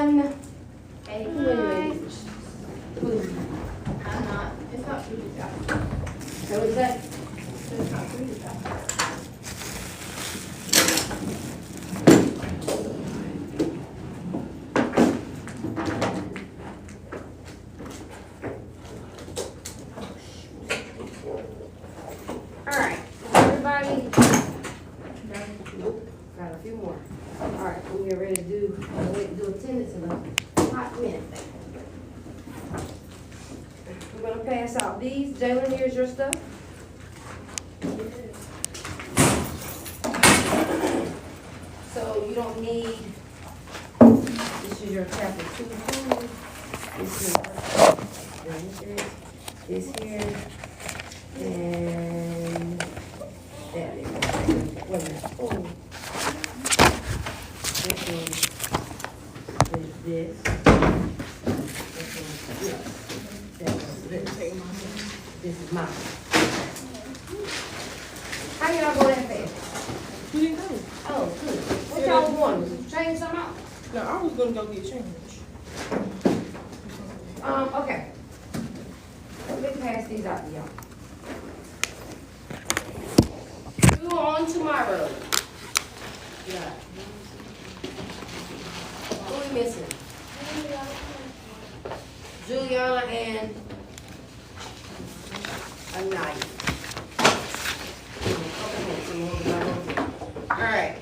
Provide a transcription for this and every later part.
everyone. Hey, Hi. food. I'm not, it's not food is out. So what's that? It's not food is out. All right, everybody. Nope, got a few more. All right, we are ready to do attendance in a hot minute. We're gonna pass out these. Jalen, here's your stuff. So you don't need, this is your chapter 2 food. This here, and that is, wait a minute, oh. This one is this. This one is this. That one's this. This is mine. How y'all go that fast? You didn't go. Oh, good. What y'all want? Change something out? No, I was gonna go get changed. Okay. Let me pass these out to y'all. Who on tomorrow? Yeah. Who we missing? Juliana and Anaya. Alright.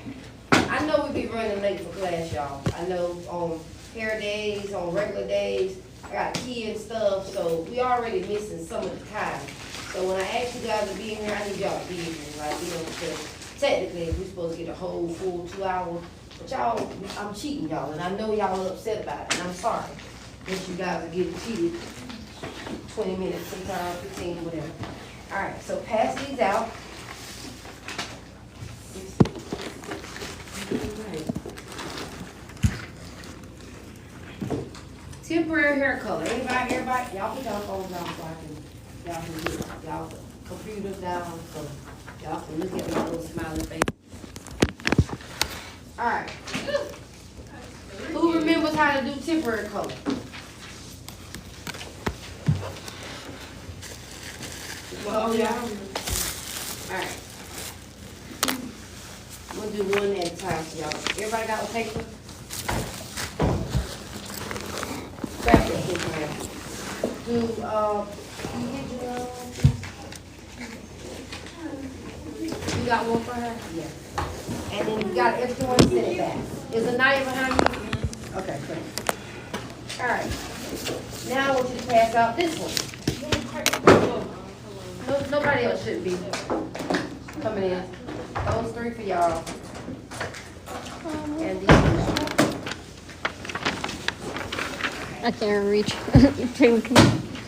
I know we be running late for class, y'all. I know on hair days, on regular days, I got kids stuff, so we already missing some of the time. So when I ask you guys to be in here, I need y'all to be in here, like, you know, because technically we're supposed to get a whole full 2 hours. But y'all, I'm cheating y'all, and I know y'all are upset about it, and I'm sorry that you guys are getting cheated 20 minutes, sometimes 15, whatever. All right, so pass these out. Temporary hair color. Everybody, y'all put y'all phones down so y'all can get y'all computers down so y'all can look at my little smiling face. All right. Who remembers how to do temporary color? Well, yeah. All right. We'll do one at a time for y'all. Everybody got a paper? Grab that paper, man. Do, can you get your, you got one for her? Yeah. And then you got an extra one, send it back. Is Anaya behind you? Okay, great. All right. Now I want you to pass out this one. No, nobody else should be coming in. Those 3 for y'all. And these for y'all. I can't reach.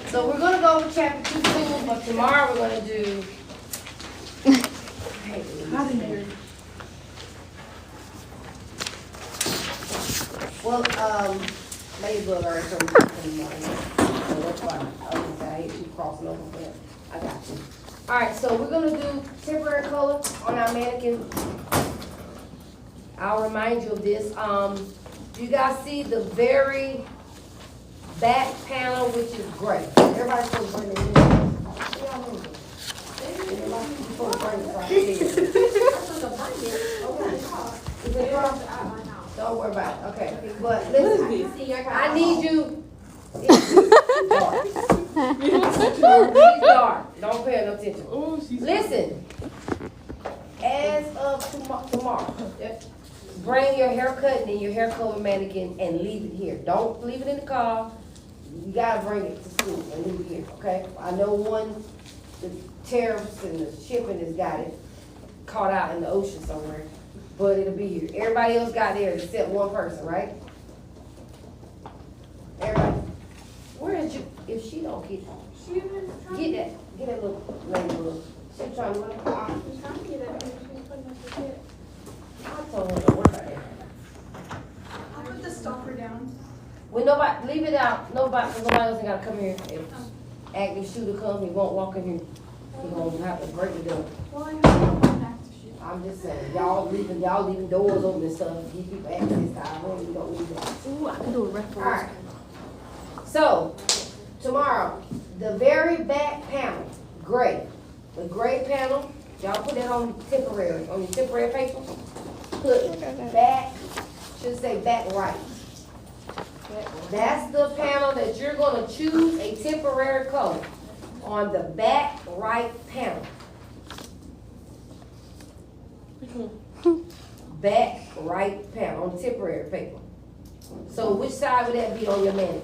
So we're gonna go over chapter 2 soon, but tomorrow we're gonna do. Well, Ladybug already told me in the morning, so that's fine. I was gonna say, I hate you crossing over, but I got you. All right, so we're gonna do temporary color on our mannequin. I'll remind you of this. You guys see the very back panel, which is gray. Everybody's supposed to bring it in. Y'all move it. Everybody's supposed to bring it right here. Is it across? Don't worry about it. Okay, but listen, I need you. It's dark. It's dark. Don't pay no attention. Listen, as of tomorrow, bring your haircut and your hair color mannequin and leave it here. Don't leave it in the car. You gotta bring it to school and leave it here, okay? I know the tariffs and the shipping has got it caught out in the ocean somewhere, but it'll be here. Everybody else got theirs except one person, right? Everybody. Where is you? If she don't get that little lady. She's trying to look. I told her to work about that. I'll put the stopper down. When nobody, leave it out, nobody else ain't gotta come here. If active shooter comes, he won't walk in here. He gonna have to break the door. Well, I have an active shooter. I'm just saying, y'all leaving doors open and stuff, give people access to our room, we don't need that. Ooh, I can do a reference. Alright. So, tomorrow, the very back panel, gray. The gray panel, y'all put that on your temporary paper. Put back, should say back right. That's the panel that you're gonna choose a temporary color on the back right panel. Back right panel on temporary paper. So which side would that be on your mannequin?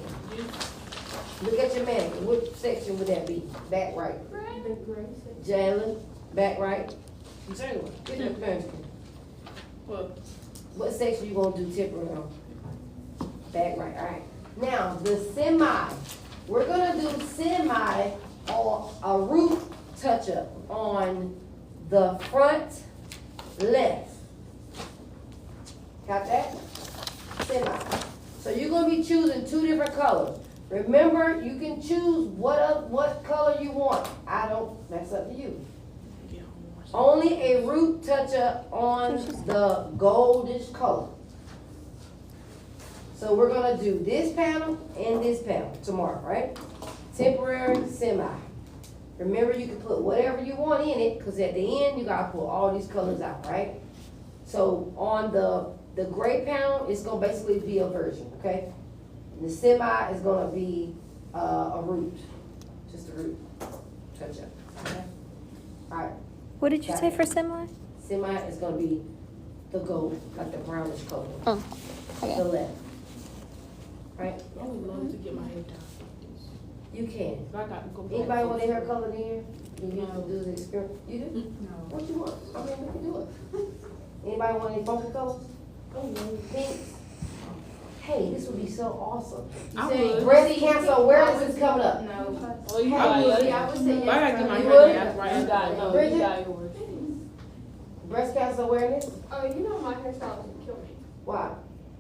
Look at your mannequin. Which section would that be? Back right. Jalen, back right. Jalen. Get your mannequin. What section you gonna do temporary on? Back right. All right. Now the semi. We're gonna do semi or a root touch up on the front left. Got that? Semi. So you're gonna be choosing two different colors. Remember, you can choose what color you want. That's up to you. Only a root touch up on the goldish color. So we're gonna do this panel and this panel tomorrow, right? Temporary, semi. Remember, you can put whatever you want in it, because at the end, you gotta pull all these colors out, right? So on the gray panel, it's gonna basically be a version, okay? And the semi is gonna be a root, just a root touch up, okay? All right. What did you say for semi? Semi is gonna be the gold, like the brownish color. Oh, okay. The left. Right? I would love to get my hair done. You can. I got to go back. Anybody want their hair colored in? Do you No. do the experiment? You do? No. What you want? I mean, we can do it. Anybody want any funky colors? Oh, no. Pinks? Hey, this would be so awesome. I say would. Breast cancer awareness is coming up. No. Oh, you Hey, got it. I would say But I gotta get my You hair would? done. Right, you got it. No, Bridget? you got yours. Breast cancer awareness? Oh, you know my hairstyle would kill me. Why?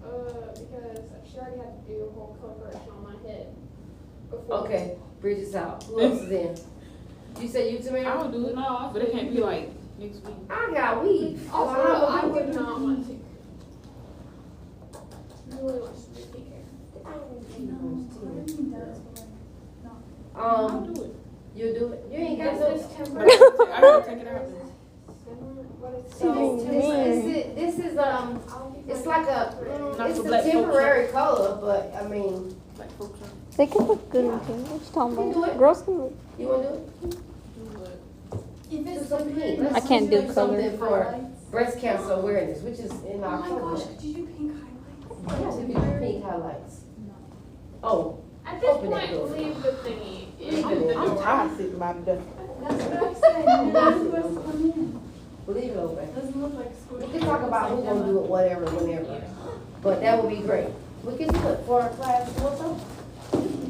Because she already had to do a whole color correction on my head before. Okay, Bridget's out. Who else is in? You said you, Tamara? I would do it now, but it can't be like next week. I got weave. Also, Oh, I would not want to. Really wants to do pink hair. I'll Um, do it. you do it? You ain't got This no. is But temporary. I gotta take it out. What is So this is it's like a it's a temporary color, but I mean, Like folks are. They can look good in pink. What you talking You do it. about? Girls can look. you wanna do it? Do some pink. I can't do color. Something for breast cancer awareness, which is in Oh my October. gosh, could you do pink highlights? Yes, we do pink highlights. Oh, At this Open that point, door. leave the thingy. leave it I'm open. tired of sitting by the door. That's what I said. Leave it open. Doesn't look like We squishy. can talk about who's gonna do it, whatever, whenever. But that would be great. We can do it for our class also.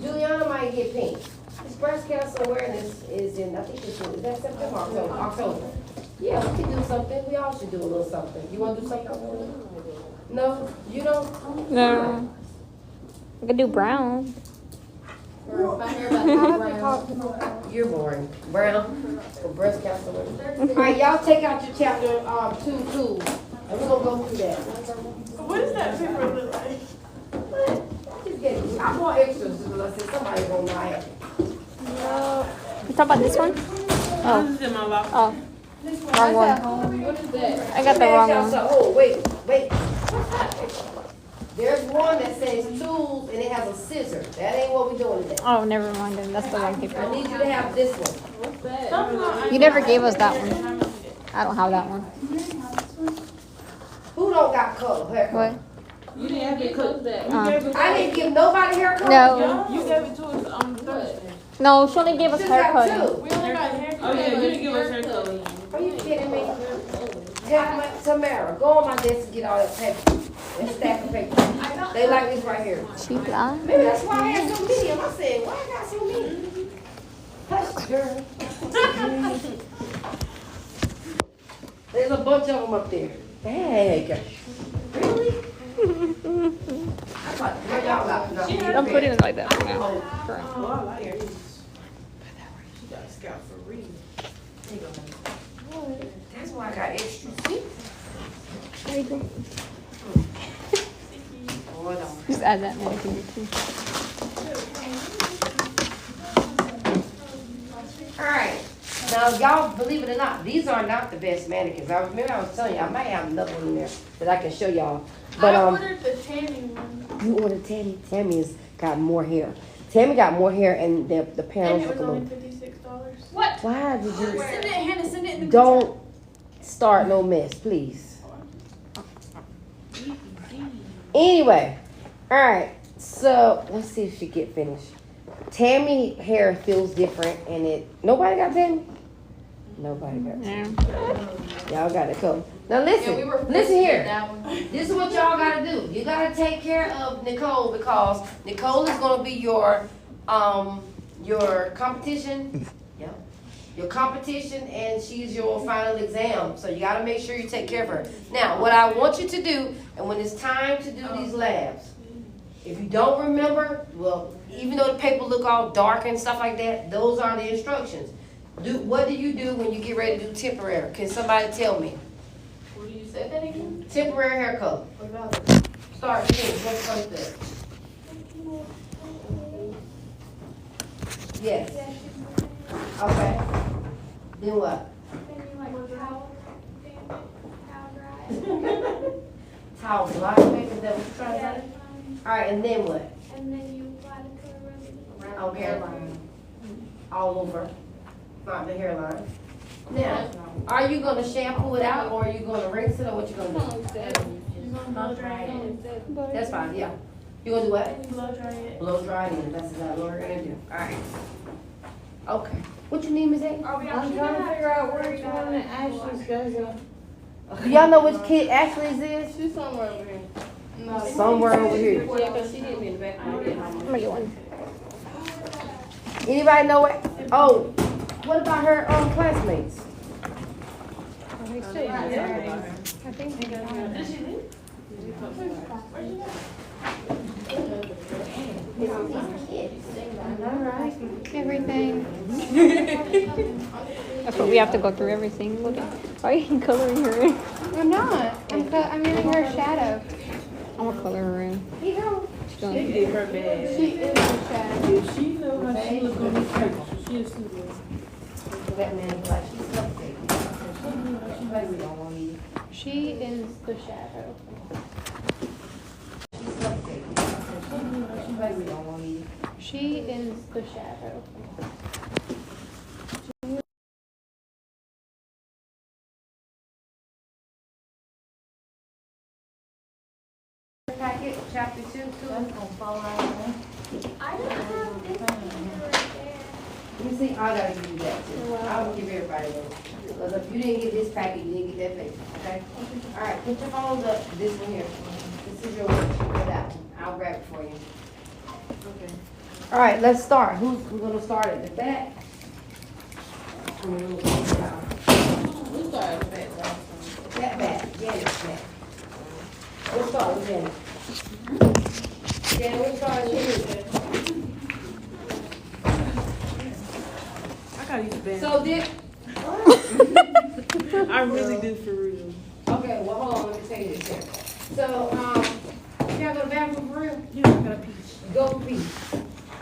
Juliana might get pink. This breast cancer awareness is in, I think it's in, is that September, October? Yeah, we can do something. We all should do a little something. You wanna do something? No, you don't? No. I could do brown. My hair about to be brown. You're boring. Brown for breast cancer awareness. All right, y'all take out your chapter, 2 tools, and we're gonna go through that. What does that paper look like? I bought extras because I said somebody gonna buy it. You talking about this one? Oh. This is in my locker. Oh. Wrong one. What is that? I got the wrong one. Oh, wait. There's one that says tools and it has a scissor. That ain't what we're doing today. Oh, never mind then. That's the wrong I paper. need you to have this one. What's that? You never gave us that one. I don't have that one. Who don't got color, hair color? What? You didn't have it cooked. that? You gave it I didn't give nobody hair color. No. You gave it to us on Thursday. No, she only gave us She hair got cutting. two. We only got hair. Oh yeah, you didn't give us hair color. Are you kidding me? Tamara, go on my desk and get all that paper. And stack of paper. They like this right here. Cheap lie. Maybe that's why I had so many. I said, why I got so many? Hush, girl. There's a bunch of them up there. Dang. Really? I thought, where y'all got? No, I'm putting it like that for now. Oh, I like it. She got a scalp for real. There you go. That's why I got extra. There you go. Hold on. Just add that manicure too. Alright, now y'all, believe it or not, these are not the best mannequins. I remember I was telling you, I might have another one in there that I can show y'all. But I ordered the tanning one. you ordered Tammy. Tammy's got more hair. Tammy got more hair and the And panels it look was a only little. $56. What? Why did you Send it, Hannah, send it in the don't start no mess, please? Anyway, alright, so let's see if she get finished. Tammy hair feels different and it nobody got Tammy? Nobody got Tammy. Yeah. Y'all got it cool. Now listen, Yeah, we were listen here. that one. This is what y'all gotta do. You gotta take care of Nicole because Nicole is gonna be your competition. Yep. Your competition and she's your final exam. So you gotta make sure you take care of her. Now, what I want you to do, and when it's time to do these labs, if you don't remember, well, even though the paper look all dark and stuff like that, those are the instructions. What do you do when you get ready to do temporary? Can somebody tell me? What do you say that again? Temporary hair color. What about it? Start with you. What's first there? Yes. Okay. Then what? Then you like towel, damp it, towel dry. Towel dry, make it that was trying to Yeah, say. All right, and then what? and then you apply the color rose. Okay. All over, not the hairline. Now, are you gonna shampoo it out or are you gonna rinse it or what you gonna do? You're gonna blow dry it. That's fine, yeah. You gonna do what? Blow dry it. Blow dry it in, that's exactly what we're gonna do. All right. Okay. What your name is that? Are we I'm trying to figure out which one that Ashley's does. Do y'all know which kid Ashley's is? She's somewhere over here. No, Somewhere over here. Yeah, because she hit me in the back. I'm gonna get one. Anybody know what? Oh, what about her classmates? I think they got one. Did she leave? Everything. That's what we have to go through everything. Look at why are you coloring her in? I'm not. I'm giving her a shadow. I'm gonna color her in. She's She gonna- did her bad. She is a shadow. If she know how she look on this picture, she is too good. That man is like, she's suffocating. She's like, we don't want you. She is the shadow. She's suffocating. She's like, we don't want you. She is the shadow. Packet, chapter 2, That's gonna fall out of there. I don't have this picture right there. You see, I gotta give you that too. I will give everybody those. Because if you didn't get this packet, you didn't get that paper, okay? All right, put your phones up, this one here. This is your worksheet for that one. I'll grab it for you. Okay. All right, let's start. We're gonna start at the back. We started with that last time. That back, Janet's back. We'll start with Janet. Janet, we'll start with you. I gotta use band. So did, I really do for real. okay, well, hold on, let me tell you this here. So, you gotta go to the bathroom for real? Yeah, I gotta pee. Go for peace.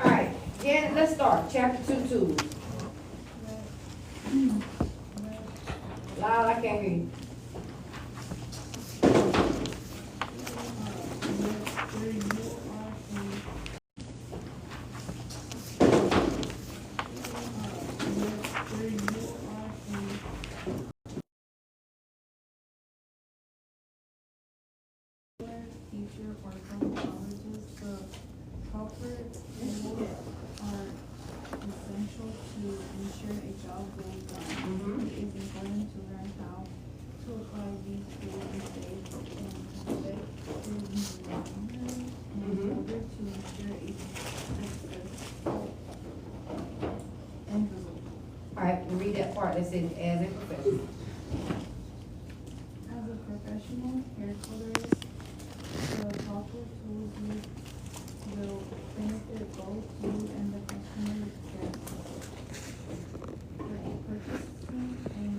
All right, Janet, let's start. Chapter 2, tools. Loud, I can't hear you. Teacher or cosmetologist, the corporate rules are essential to ensure a job well done. It is important to learn how to apply these tools and stay in order to ensure a successful end result. All right, read that part that says as a professional. As a professional hair colorist, the proper tools used will benefit both you and the customer care. For a purchasing and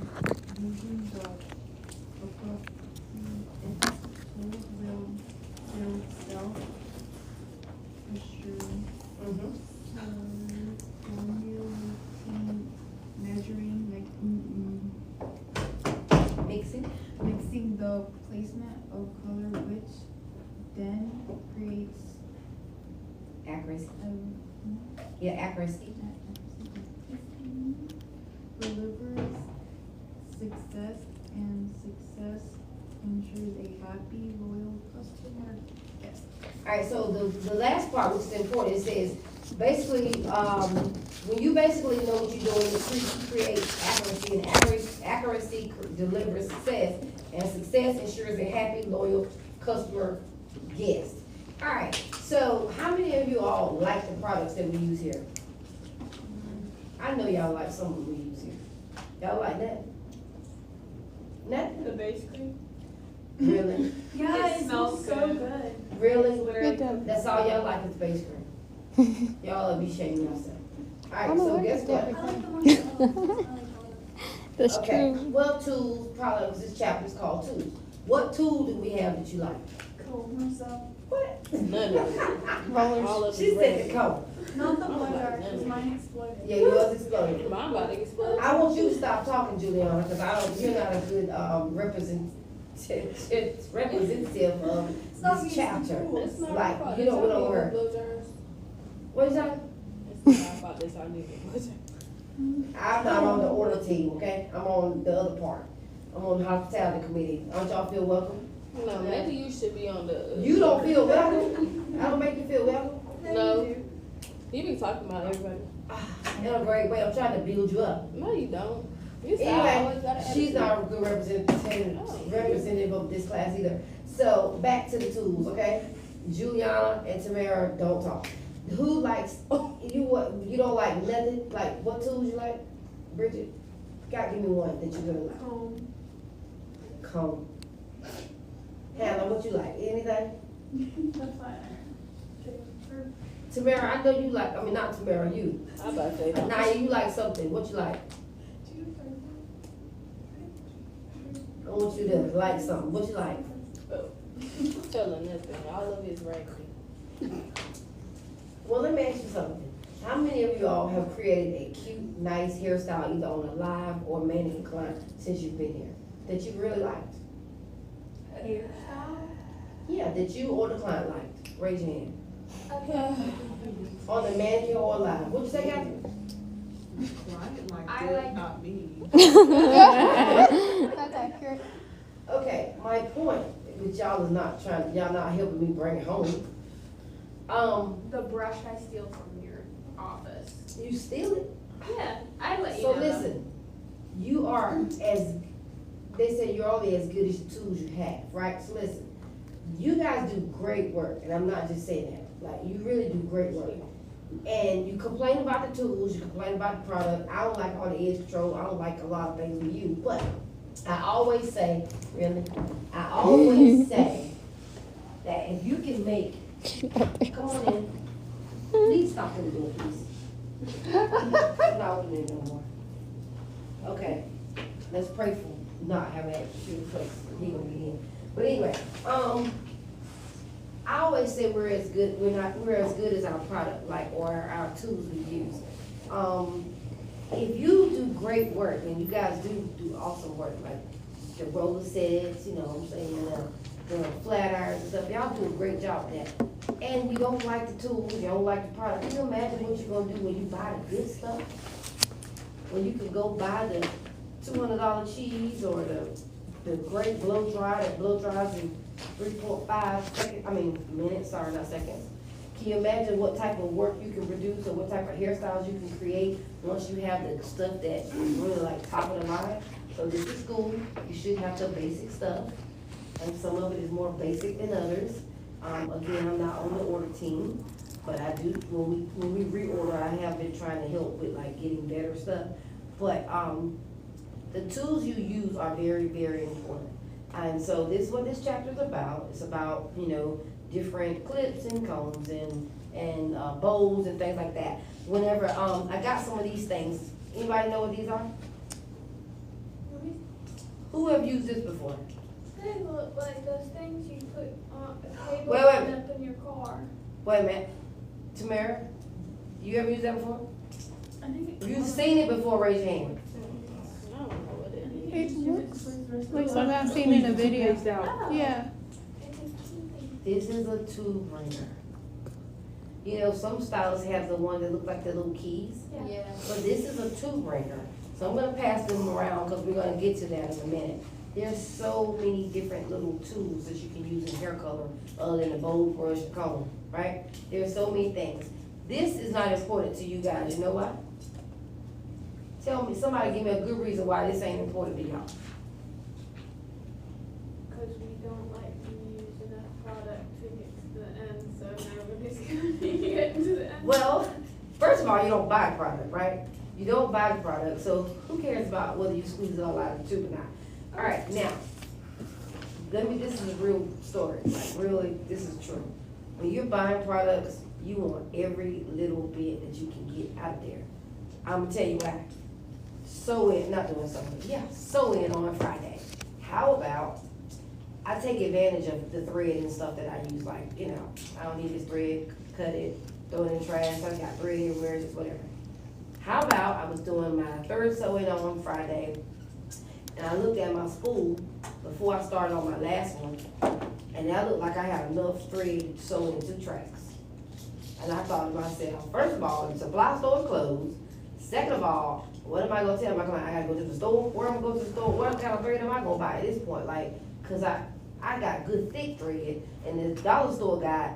Yeah, accuracy. Delivers success, and success ensures a happy, loyal customer. Yes. Alright, so the last part, which is important, it says, basically, when you basically know what you're doing, you create accuracy, and accuracy delivers success, and success ensures a happy, loyal customer guest. Alright, so how many of you all like the products that we use here? I know y'all like some of them we use here. Y'all like that? Nothing? The base cream? Really? Yeah, It it smells smells so good. good. Really? It does. That's all y'all like is base cream? Y'all will be shaming yourself. Alright, so guess what? I like the ones that I like the ones. That's Okay, true. well, tools, products, this chapter is called tools. What tool do we have that you like? Comb myself. What? None of it. Rollers. All of She it. said the comb. Not the I don't blow like dryer, none because of mine exploded. Yeah, yours exploded. Mine about to explode. I want you to stop talking, Juliana, because you're not a good, representative of Stop this using chapter. tools. It's not Like, about you this. don't I know need her. blow dryers. What is that? It's not about this. I need a blow dryer. I'm not on the order team, okay? I'm on the other part. I'm on the hospitality committee. Don't y'all feel welcome? No, maybe you should be on the. You don't feel welcome? I don't make you feel welcome? No. You do. You be talking about everybody. In a great way, I'm trying to build you up. No, you don't. You say I always got Anyway, an she's attitude. not a good representative of this class either. So, back to the tools, okay? Juliana and Tamara don't talk. Who likes, you don't like nothing? Like, what tools you like? Bridget, gotta give me one that you're gonna like. Comb. Comb. Hannah, what you like? Anything? That's fine. Tamara, I know you like, I mean, not Tamara, you. I about to say that. Naya, you like something. What you like? I want you to like something. What you like? Telling nothing. All of it's raggedy. Well, let me ask you something. How many of you all have created a cute, nice hairstyle either on a live or mannequin client since you've been here that you really liked? Hairstyle? Yeah, that you or the client liked. Raise your hand. Okay. On the mannequin or live. What'd you say, guys? I like- Not me. That's accurate. Okay, my point, which y'all is not trying, y'all not helping me bring it home. The brush I steal from your office. You steal it. Yeah, I let you So know. listen, you are as, they say you're only as good as the tools you have, right? So listen, you guys do great work, and I'm not just saying that, like, you really do great work. And you complain about the tools, you complain about the product, I don't like all the edge control, I don't like a lot of things with you, but I always say, really, I always say that if you can make, come on in, please stop in the door, please. I'm not opening it no more. Okay, let's pray for not having that shoe place, he gonna be in. But anyway, I always say we're as good as our product, like, or our tools we use. If you do great work, and you guys do awesome work, like the roller sets, you know what I'm saying, the flat irons and stuff, y'all do a great job with that. And you don't like the tools, you don't like the product, can you imagine what you're gonna do when you buy the good stuff? When you can go buy the $200 cheese or the great blow dryer that blow dries in 3.5 seconds, minutes, sorry, not seconds. Can you imagine what type of work you can produce or what type of hairstyles you can create once you have the stuff that is really like top of the line? So this is school, you should have the basic stuff, and some of it is more basic than others. Again, I'm not on the order team, but I do, when we reorder, I have been trying to help with like getting better stuff. But the tools you use are very, very important. And so this is what this chapter is about. It's about, you know, different clips and combs and bows and things like that. Whenever, I got some of these things. Anybody know what these are? Who have used this before? They look like those things you put on a table Wait. and up in your car. Wait a minute. Tamara, you ever used that before? I think If you've seen it before, raise your hand. I don't know what it is. It looks like I've seen in a video. Yeah. it's a key thing. This is a tool bringer. You know, some stylists have the one that look like the little keys, Yeah. but this is a tube breaker. So I'm gonna pass them around because we're gonna get to that in a minute. There's so many different little tools that you can use in hair color other than the bold brush, the comb, right? There's so many things. This is not important to you guys, you know why? Tell me, somebody give me a good reason why this ain't important to y'all. Cause we don't like to use enough product to get to the end, so nobody's gonna get to the end. Well, first of all, you don't buy product, right? You don't buy the product, so who cares about whether you squeeze it all out of the tube or not? All right, now, this is a real story, like really, this is true. When you're buying products, you want every little bit that you can get out of there. I'm gonna tell you why. Sew in, not doing something, yeah, sew in on Friday. How about, I take advantage of the thread and stuff that I use, like, you know, I don't need this thread, cut it, throw it in the trash, I got thread everywhere, just whatever. How about I was doing my third sew-in on Friday, and I looked at my spool before I started on my last one, and that looked like I had enough thread to sew in 2 tracks. And I thought to myself, first of all, the supply store is closed. Second of all, what am I gonna tell my client? I gotta go to the store? Where am I going to the store? What kind of thread am I gonna buy at this point? Like, cause I got good thick thread, and the dollar store got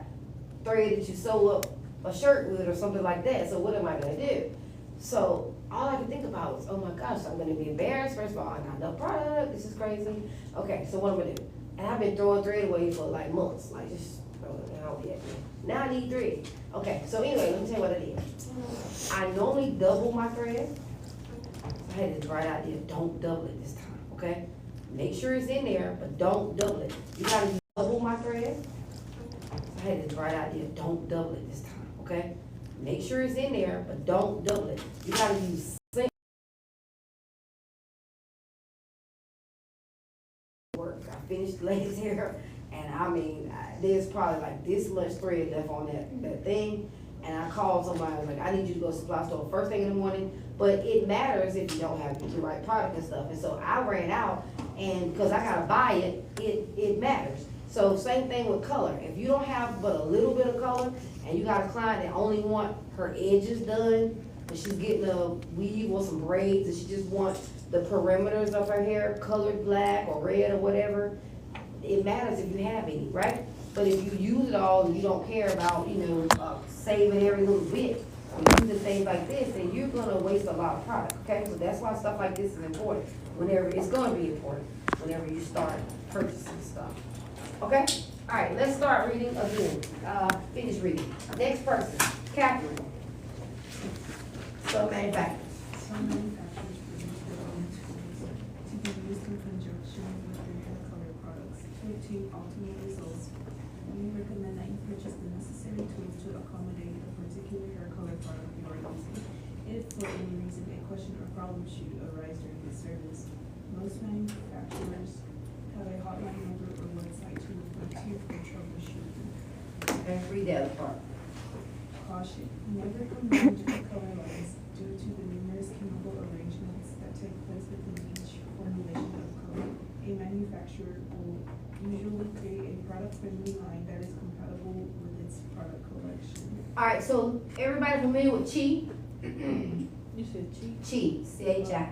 thread that you sew up a shirt with or something like that. So what am I gonna do? So all I could think about was, oh my gosh, I'm gonna be embarrassed. First of all, I got no product. This is crazy. Okay, so what am I gonna do? And I've been throwing thread away for like months, like just throwing it out yet. Now I need thread. Okay, so anyway, let me tell you what I did. I normally double my thread. I had this bright idea, don't double it this time, okay? Make sure it's in there, but don't double it. You gotta double my thread. I had this bright idea, don't double it this time, okay? Make sure it's in there, but don't double it. You gotta use single work. I finished the lady's hair, and I mean, there's probably like this much thread left on that thing. And I called somebody, I was like, I need you to go to the supply store first thing in the morning, but it matters if you don't have the right product and stuff. And so I ran out, and because I gotta buy it, it matters. So same thing with color. If you don't have but a little bit of color, and you got a client that only want her edges done, and she's getting a weave or some braids, and she just wants the perimeters of her hair colored black or red or whatever, it matters if you have any, right? But if you use it all and you don't care about, saving every little bit, or using things like this, then you're gonna waste a lot of product, okay? So that's why stuff like this is important, it's gonna be important whenever you start purchasing stuff, okay? All right, let's start reading again, finish reading. Next person, Catherine. So manufacturers. Some manufacturers produce their own tools to be used in conjunction with their hair color products to achieve optimal results. We recommend that you purchase the necessary tools to accommodate a particular hair color product you are using. If for any reason a question or problem should arise during this service, most manufacturers have a hotline number or website to refer to for troubleshooting. Okay, read that part. Caution, never combine different color lines due to the numerous chemical arrangements that take place within each formulation of color. A manufacturer will usually create a product-friendly line that is compatible with its product collection. All right, so everybody familiar with Chi? You said cheap? Chi, C-H-I.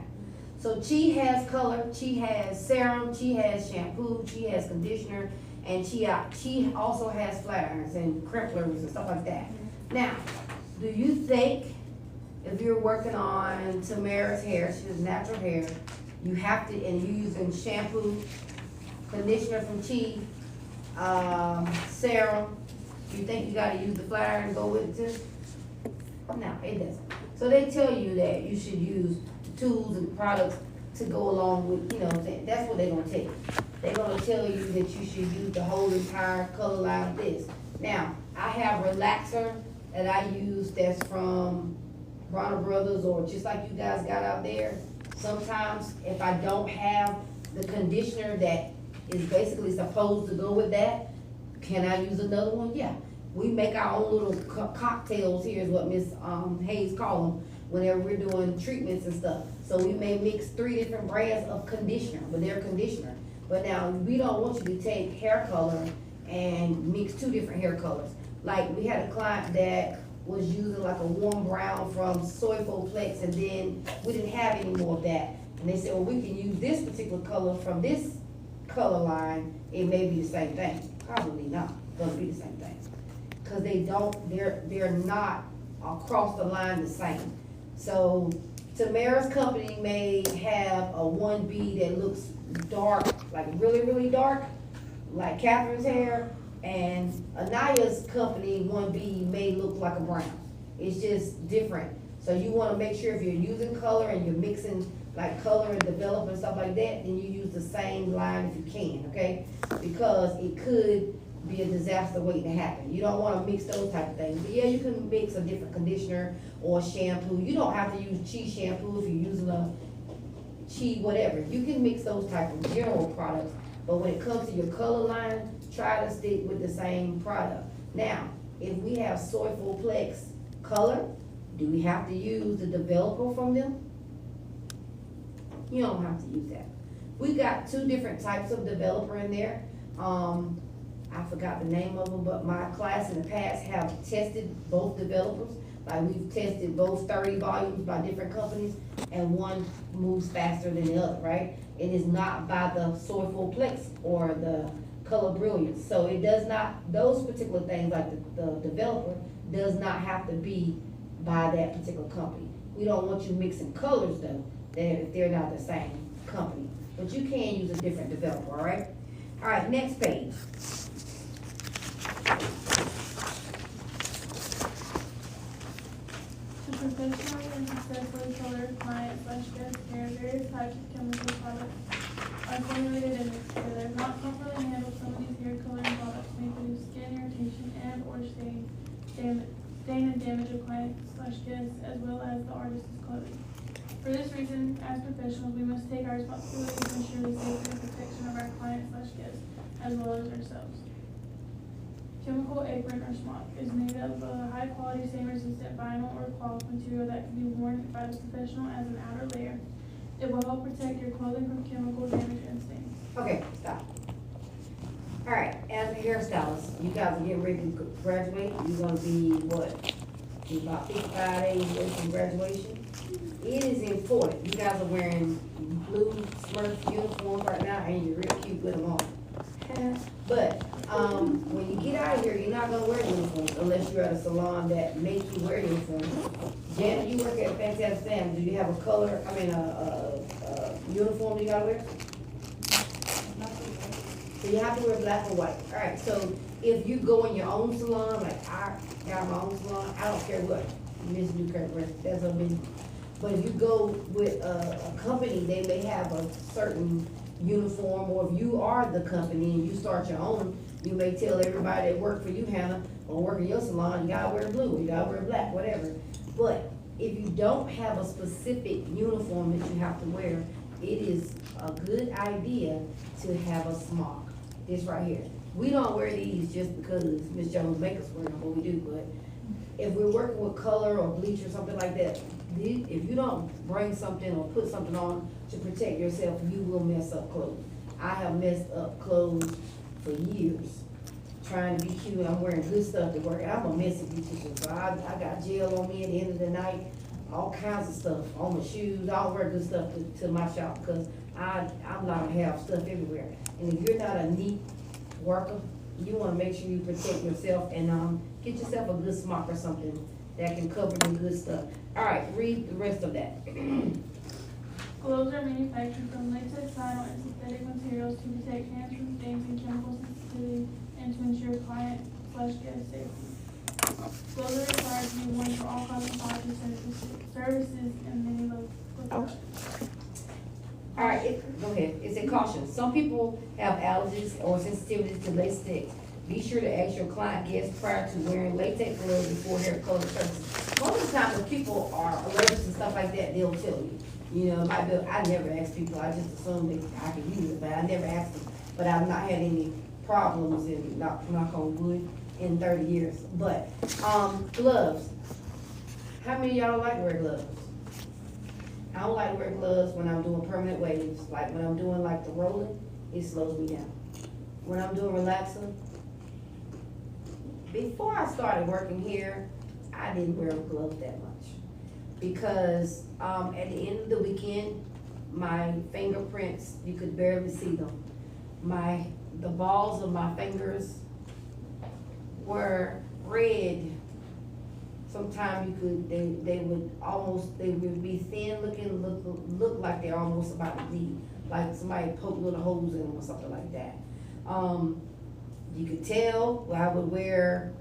So Chi has color, Chi has serum, Chi has shampoo, Chi has conditioner, and Chi also has flat irons and crimplers and stuff like that. Now, do you think if you're working on Tamara's hair, she has natural hair, you have to, and you're using shampoo, conditioner from Chi, serum, you think you gotta use the flat iron and go with it too? No, it doesn't. So they tell you that you should use tools and products to go along with, that's what they're gonna tell you. They're gonna tell you that you should use the whole entire color line of this. Now, I have relaxer that I use that's from Bronner Brothers, or just like you guys got out there. Sometimes if I don't have the conditioner that is basically supposed to go with that, can I use another one? Yeah. We make our own little cocktails here is what Miss Heyyyy call them whenever we're doing treatments and stuff. So we may mix 3 different brands of conditioner, but they're conditioner. But now we don't want you to take hair color and mix 2 different hair colors. Like, we had a client that was using like a warm brown from Soyfoplex, and then we didn't have any more of that. And they said, well, we can use this particular color from this color line, it may be the same thing. Probably not gonna be the same thing. Cause they're not across the line the same. So Tamara's company may have a 1B that looks dark, like really, really dark, like Catherine's hair, and Anaya's company 1B may look like a brown. It's just different. So you wanna make sure if you're using color and you're mixing like color and develop and stuff like that, then you use the same line if you can, okay? Because it could be a disaster waiting to happen. You don't wanna mix those type of things. But yeah, you can mix a different conditioner or shampoo. You don't have to use Chi shampoo if you're using a Chi whatever. You can mix those type of general products. But when it comes to your color line, try to stick with the same product. Now, if we have Soyfoplex color, do we have to use the developer from them? You don't have to use that. We got 2 different types of developer in there. I forgot the name of them, but my class in the past have tested both developers. Like, we've tested both 30 volumes by different companies, and one moves faster than the other, right? It is not by the Soyfoplex or the Color Brilliance. So it does not, those particular things, like the developer, does not have to be by that particular company. We don't want you mixing colors though, if they're not the same company. But you can use a different developer, all right? All right, next page. To professionally and successfully color client/guest hair, various types of chemical products are formulated and mixed together. If not properly handled, some of these hair coloring products may produce skin irritation and or stain and damage of client/guests, as well as the artist's clothing. For this reason, as professionals, we must take our responsibility to ensure the safety and protection of our clients/guests, as well as ourselves. Chemical apron or smock is made of a high-quality, stain-resistant vinyl or cloth material that can be worn by the professional as an outer layer. It will help protect your clothing from chemical damage and stains. Okay, stop. All right, as a hairstylist, you guys are getting ready to graduate. You're gonna be, what, be about 55 days away from graduation? It is important. You guys are wearing blue Smurf uniforms right now, and you're real cute with them on. But, when you get out of here, you're not gonna wear uniforms unless you're at a salon that makes you wear uniforms. Janet, you work at Fantastic Sam. Do you have a color, a uniform you gotta wear? So you have to wear black or white. All right, so if you go in your own salon, like I got my own salon, I don't care what, Miss Newkirk, that's on me. But if you go with a company, they may have a certain uniform, or if you are the company and you start your own, you may tell everybody that work for you, Hannah, or work in your salon, you gotta wear blue, you gotta wear black, whatever. But if you don't have a specific uniform that you have to wear, it is a good idea to have a smock. This right here. We don't wear these just because Miss Jones make us wear them, but we do. But if we're working with color or bleach or something like that, if you don't bring something or put something on to protect yourself, you will mess up clothes. I have messed up clothes for years trying to be cute. I'm wearing good stuff to work. I'm a messy beautician, so I got gel on me at the end of the night, all kinds of stuff on my shoes. I don't wear good stuff to my shop because I'm not gonna have stuff everywhere. And if you're not a neat worker, you wanna make sure you protect yourself and get yourself a good smock or something that can cover the good stuff. All right, read the rest of that. Gloves are manufactured from latex, vinyl, and synthetic materials to protect hands from stains and chemical sensitivity and to ensure client/guest safety. Gloves are required to be worn for all cosmetology services and many locales. All right, go ahead. It's a caution. Some people have allergies or sensitivities to latex. Be sure to ask your client guests prior to wearing latex gloves before hair color services. Most of the time, if people are allergic and stuff like that, they'll tell you. You know, I never ask people. I just assume that I can use it, but I never ask them. But I've not had any problems in knock on wood in 30 years. But gloves. How many of y'all like to wear gloves? I don't like to wear gloves when I'm doing permanent waves. Like when I'm doing like the rolling, it slows me down. When I'm doing relaxer, before I started working here, I didn't wear gloves that much. Because, at the end of the weekend, my fingerprints, you could barely see them. The balls of my fingers were red. Sometimes they would be thin looking, look like they're almost about to bleed. Like somebody poked little holes in them or something like that. You could tell I wouldn't wear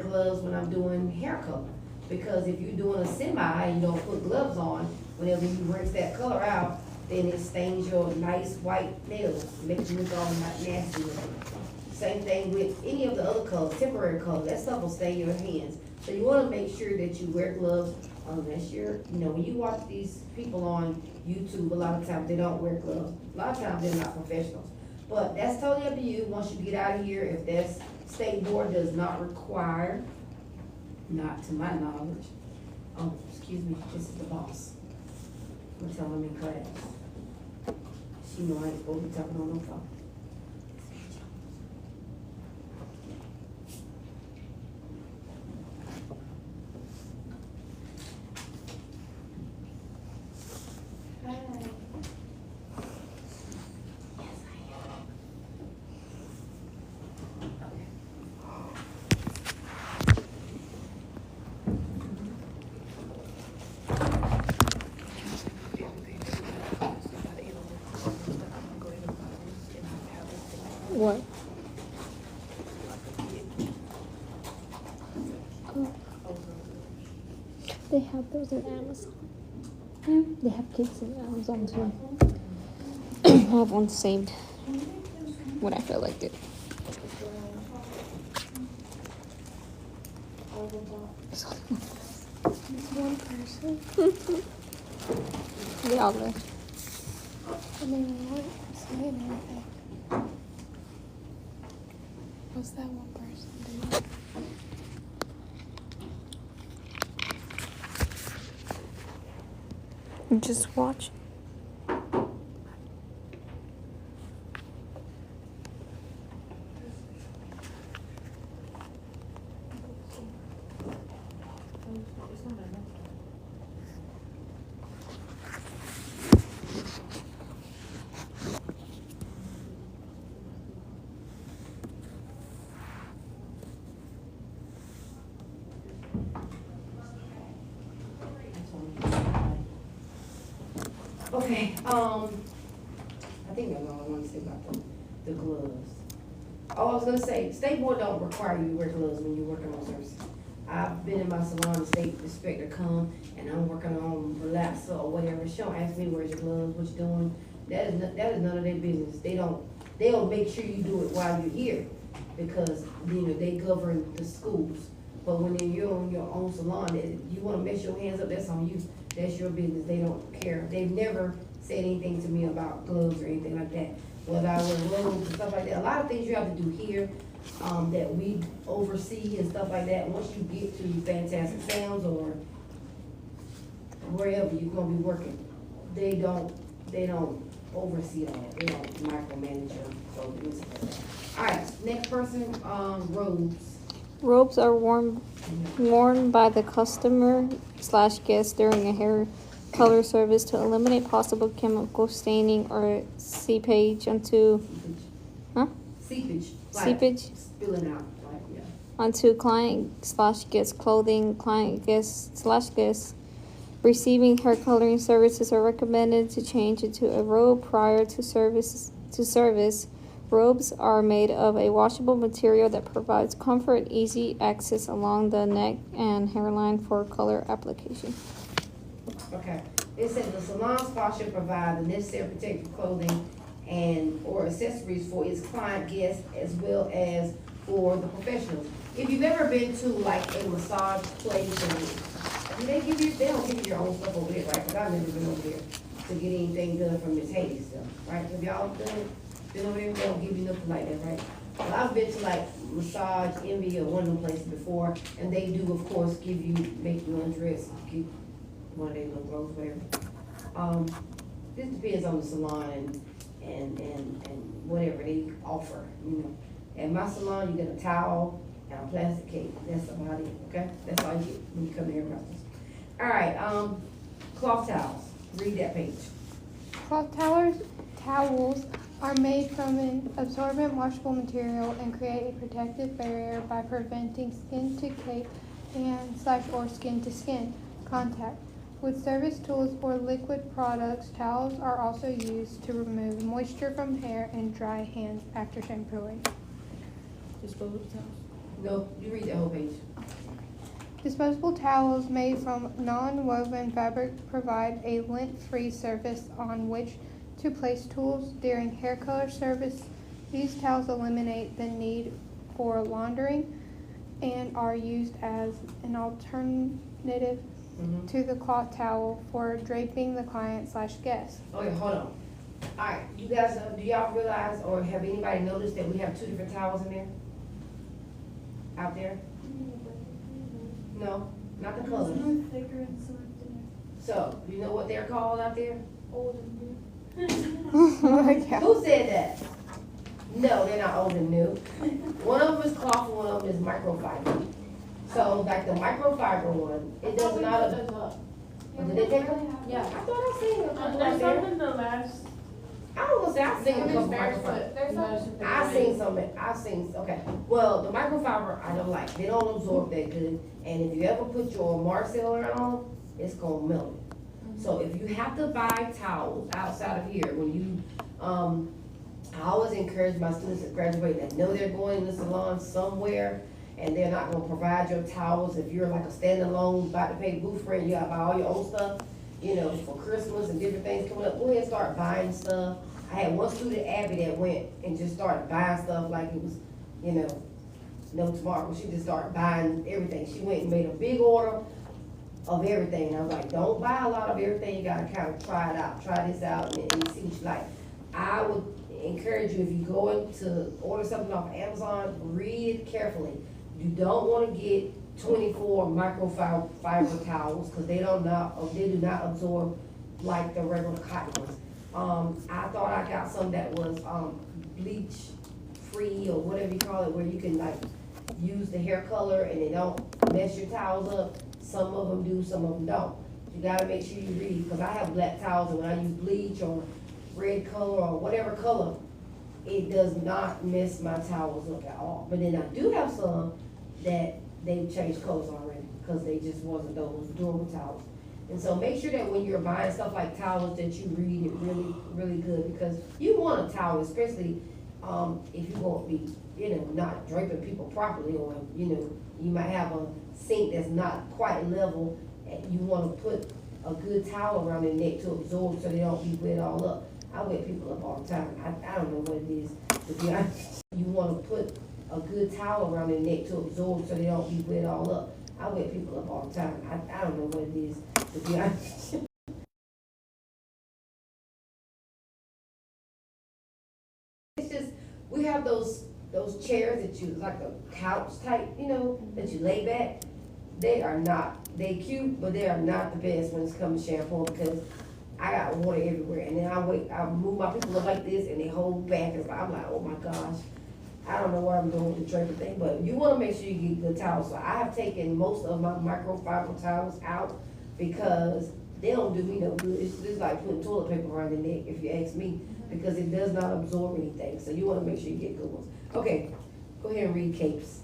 gloves when I'm doing hair color. Because if you're doing a semi and you don't put gloves on, whenever you rinse that color out, then it stains your nice white nails, makes you look all nasty looking. Same thing with any of the other colors, temporary colors, that stuff will stain your hands. So you wanna make sure that you wear gloves unless when you watch these people on YouTube, a lot of times they don't wear gloves. A lot of times they're not professionals. But that's totally up to you, once you get out of here, if that state board does not require, not to my knowledge. Oh, excuse me, this is the boss. I'm telling him in class. She know I ain't supposed to be talking on no phone. What? Oh. They have those in Amazon. They have cakes in Amazon too. I have one saved when I feel like it. It's one person. They all left. And they weren't saying anything. What's that one person doing? Just watch. Okay, I think that's all I want to say about the gloves. Oh, I was gonna say, state board don't require you to wear gloves when you're working on services. I've been in my salon, the state inspector come, and I'm working on relaxer or whatever. She don't ask me where's your gloves, what you doing. That is none of their business. They'll make sure you do it while you're here, because they govern the schools. But when you're on your own salon, you wanna mess your hands up, that's on you. That's your business, they don't care. They've never said anything to me about gloves or anything like that. Whether I wear gloves and stuff like that, a lot of things you have to do here, that we oversee and stuff like that. Once you get to Fantastic Sounds or wherever you're gonna be working, they don't oversee all that. They don't micromanage your business. All right, next person, robes. Robes are worn by the customer/guest during a hair color service to eliminate possible chemical staining or seepage onto Seepage. Spilling out, like, yeah. onto client/guest clothing. Client/guest receiving hair coloring services are recommended to change into a robe prior to service. Robes are made of a washable material that provides comfort and easy access along the neck and hairline for color application. Okay, it says the salon spa should provide the necessary protective clothing or accessories for its client guests as well as for the professionals. If you've ever been to like a massage place, they don't give you your own stuff over there, right? Because I've never been over there to get anything done from Miss Heyyyy stuff, right? Have y'all been over there? They don't give you nothing like that, right? Well, I've been to like Massage Envy or one of them places before, and they do, of course, make you undress, get one of their little clothes, whatever. This depends on the salon and whatever they offer, At my salon, you get a towel and a plastic cape. That's about it, okay? That's all you get when you come here in practice. All right, cloth towels. Read that page. Cloth towels are made from an absorbent washable material and create a protective barrier by preventing skin to cape and / or skin to skin contact. With service tools or liquid products, towels are also used to remove moisture from hair and dry hands after shampooing. Disposable towels. No, you read that whole page. Disposable towels made from non-woven fabric provide a lint-free surface on which to place tools during hair color service. These towels eliminate the need for laundering and are used as an alternative to the cloth towel for draping the client / guest. Okay, hold on. All right, you guys, do y'all realize or have anybody noticed that we have 2 different towels in there? Out there? No, not the colors. Some are thicker and some are thinner. So, you know what they're called out there? Old and new. Yeah. Who said that? No, they're not old and new. One of them is cloth, one of them is microfiber. So, like the microfiber one, it does not. Did they take them? Yeah. I thought I seen a couple out There's there. some in the last. I was gonna say I seen a couple microfiber. There's some. I've seen, okay. Well, the microfiber, I don't like. They don't absorb that good. And if you ever put your marceller on, it's gonna melt it. So if you have to buy towels outside of here, when you, I always encourage my students that graduate that know they're going in the salon somewhere and they're not gonna provide your towels. If you're like a standalone, about to pay booth rent, you gotta buy all your own stuff, you know, for Christmas and different things coming up, go ahead and start buying stuff. I had one student, Abby, that went and just started buying stuff like it was, you know, no tomorrow. She just started buying everything. She went and made a big order of everything. And I was like, don't buy a lot of everything. You gotta kind of try it out. Try this out and see what you like. I would encourage you, if you go in to order something off Amazon, read it carefully. You don't want to get 24 microfiber towels because they do not absorb like the regular cotton ones. I thought I got some that was bleach free or whatever you call it, where you can like use the hair color and they don't mess your towels up. Some of them do, some of them don't. You gotta make sure you read, because I have black towels and when I use bleach or red color or whatever color, it does not mess my towels up at all. But then I do have some that they've changed colors already because they just wasn't those durable towels. And so make sure that when you're buying stuff like towels that you read it really, really good, because you want a towel, especially if you won't be, you know, not draping people properly, or, you know, you might have a sink that's not quite level and you want to put a good towel around their neck to absorb so they don't be wet all up. I wet people up all the time. I don't know what it is, to be honest. You want to put a good towel around their neck to absorb so they don't be wet all up. I wet people up all the time. I don't know what it is, to be honest. It's just, we have those chairs that you, like a couch type, you know, that you lay back. They cute, but they are not the best when it's coming to shampoo, because I got water everywhere, and then I move my people up like this and they hold back, and I'm like, oh my gosh. I don't know what I'm doing with the draping thing, but you wanna make sure you get good towels. So I have taken most of my microfiber towels out because they don't do me no good. It's just like putting toilet paper around the neck, if you ask me, because it does not absorb anything. So you wanna make sure you get good ones. Okay, go ahead and read capes.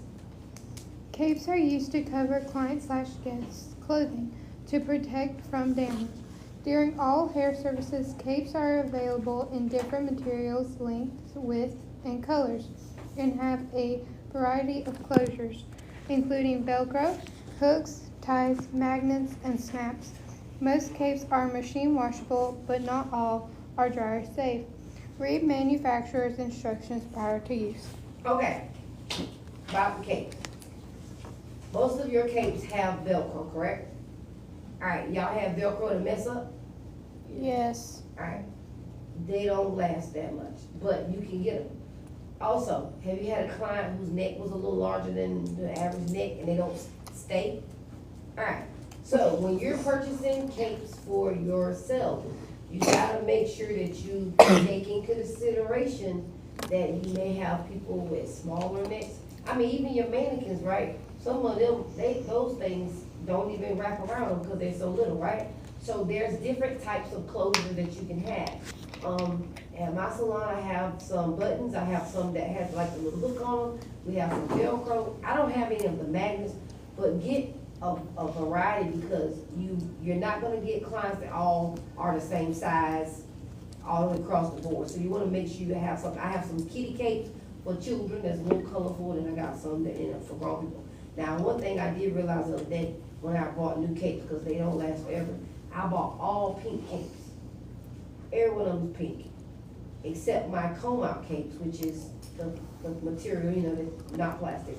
Capes are used to cover client / guests' clothing to protect from damage. During all hair services, capes are available in different materials, lengths, widths, and colors, and have a variety of closures, including Velcro, hooks, ties, magnets, and snaps. Most capes are machine washable, but not all are dryer safe. Read manufacturer's instructions prior to use. Okay, about the cape. Most of your capes have Velcro, correct? All right, y'all have Velcro to mess up? Yes. All right, they don't last that much, but you can get them. Also, have you had a client whose neck was a little larger than the average neck and they don't stay? All right, so when you're purchasing capes for yourself, you gotta make sure that you take in consideration that you may have people with smaller necks. I mean, even your mannequins, right? Some of them, those things don't even wrap around them because they're so little, right? So there's different types of closure that you can have. At my salon, I have some buttons, I have some that has like a little hook on them, we have some Velcro. I don't have any of the magnets, but get a variety because you're not gonna get clients that all are the same size all the way across the board. So you wanna make sure you have something. I have some kitty capes for children that's a little colorful, and I got some that, for grown people. Now, one thing I did realize the other day when I bought new capes, because they don't last forever, I bought all pink capes. Every one of them was pink, except my comb out capes, which is the material, that's not plastic.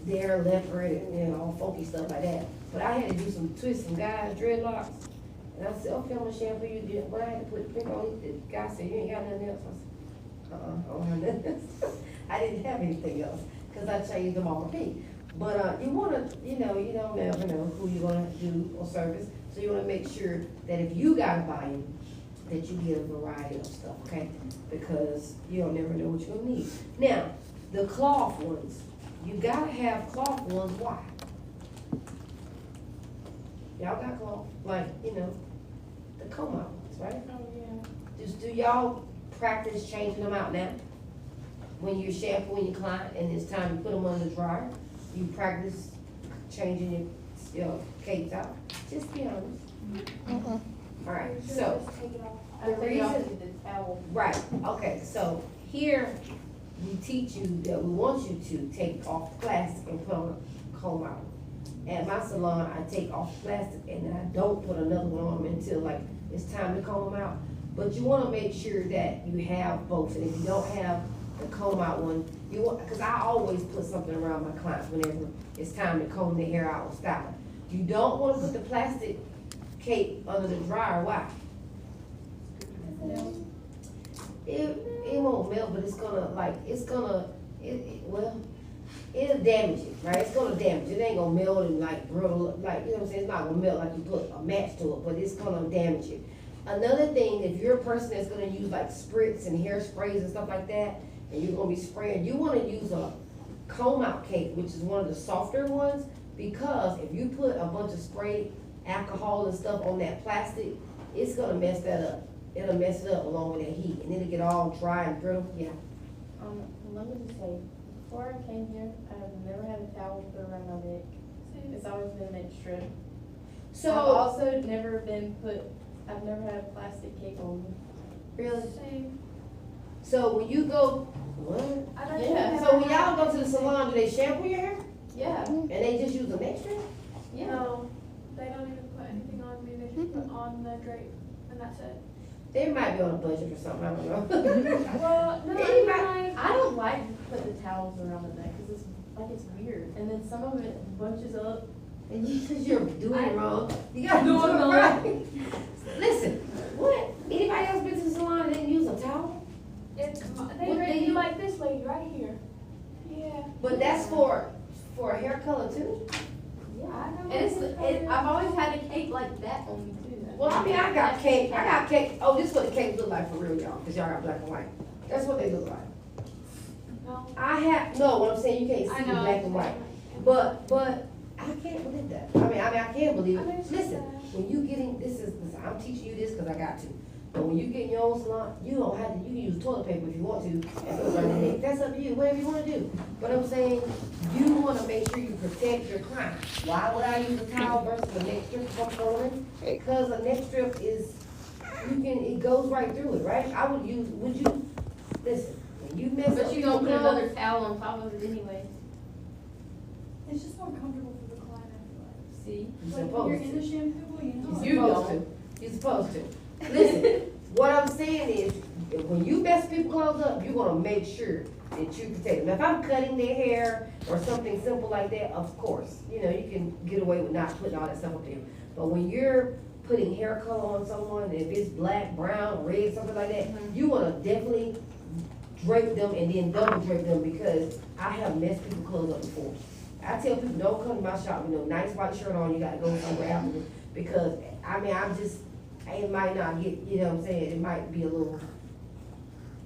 They're leopard and, all funky stuff like that. But I had to do some twists, some guys, dreadlocks. And I said, okay, I'm gonna shampoo you. When I had to put pink on, the guy said, you ain't got nothing else. I said, I don't have nothing else. I didn't have anything else, because I changed them all for pink. But you wanna, you don't never know who you're gonna do or service. So you wanna make sure that if you got a volume, that you get a variety of stuff, okay? Because you don't never know what you're gonna need. Now, the cloth ones, you gotta have cloth ones, why? Y'all got cloth, like, the comb out ones, right? Oh, yeah. Just do y'all practice changing them out now? When you're shampooing your client and it's time to put them under the dryer, you practice changing your capes out? Just be honest. All right, so. Just take it off. I take it off with the towel. Right, okay, so here we teach you that we want you to take off plastic and put on a comb out. At my salon, I take off plastic and then I don't put another one on them until like it's time to comb them out. But you wanna make sure that you have both, and if you don't have the comb out one, cause I always put something around my clients whenever it's time to comb their hair out or style it. You don't wanna put the plastic cape under the dryer, why? It won't melt, but it'll damage it, right? It's gonna damage it. It ain't gonna melt and like brittle, like, you know what I'm saying? It's not gonna melt like you put a match to it, but it's gonna damage it. Another thing, if you're a person that's gonna use like spritz and hairsprays and stuff like that, and you're gonna be spraying, you wanna use a comb out cape, which is one of the softer ones, because if you put a bunch of spray alcohol and stuff on that plastic, it's gonna mess that up. It'll mess it up along with that heat, and it'll get all dry and brittle, yeah. Let me just say, before I came here, I have never had a towel put around my neck. It's always been an extra. So. I've also I've never had a plastic cape on me. Really? Same. So when you go, what? I don't Yeah. even So when y'all go to the salon, do they shampoo your hair? Yeah, And they just use an extra? yeah. No, they don't even put anything on me, they just put on the drape, and that's it. They might be on a budget or something, I don't know. Well, no, I mean, Anybody- like, I don't like to put the towels around the neck because it's weird, and then some of it bunches up. And cause you're doing it wrong. You gotta No, do it no. right. Listen, what? Anybody else been to the salon and didn't use a towel? it's, they What rate they- you like this lady right here. Yeah. But that's for a hair color too? I know. And I've always had a cape like that on me too. Well, I mean, I got cake, oh, this is what the cake look like for real, y'all, cause y'all got black and white. That's what they look like. No. No, what I'm saying, you can't I see the know. black and white. But I can't believe that. I mean, I can't believe I mean, it. it's Listen, sad. when you getting, listen, I'm teaching you this because I got to. But when you get in your own salon, you don't have to, you can use toilet paper if you want to, and put it around your neck. That's up to you, whatever you wanna do. But I'm saying, you wanna make sure you protect your client. Why would I use a towel versus a neck strip for clothing? Because a neck strip is, it goes right through it, right? Listen, when you mess up. But you gonna put your another towel on top of it anyway. It's just more comfortable for the client, I feel like. See? You're Like when you're supposed in to. the shampoo, you know. You're supposed to. You're supposed to. Listen, what I'm saying is, when you mess people's clothes up, you're gonna make sure that you protect them. If I'm cutting their hair or something simple like that, of course, you can get away with not putting all that stuff up there. But when you're putting hair color on someone, if it's black, brown, red, something like that, you wanna definitely drape them and then double drape them, because I have messed people's clothes up before. I tell people, don't come to my shop with no nice white shirt on, you gotta go somewhere after, because, I mean, it might not get, you know what I'm saying, it might be a little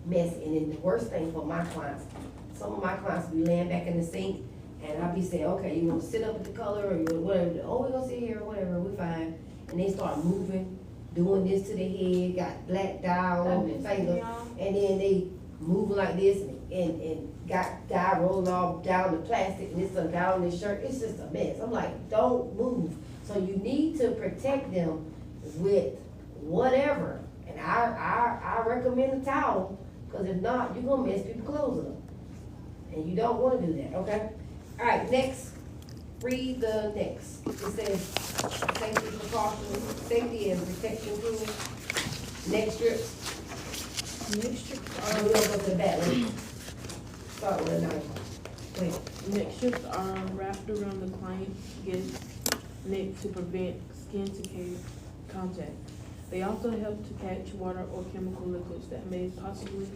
messy. And then the worst thing for my clients, some of my clients be laying back in the sink, and I be saying, okay, you wanna sit up with the color, or you wanna whatever, oh, we gonna sit here, or whatever, we fine. And they start moving, doing this to their head, got black dye on their fingers, and then they moving like this, and got dye rolling all down the plastic, and this stuff down their shirt. It's just a mess. I'm like, don't move. So you need to protect them with whatever. And I recommend a towel, because if not, you're gonna mess people's clothes up. And you don't wanna do that, okay? All right, next, read the next. It says safety precautions, safety and protection tools. Next strips. Neck strips We're gonna go to the back one. Start with a knife. Wait. Neck strips are wrapped around the client's neck to prevent skin-to-cave contact. They also help to catch water or chemical liquids that may possibly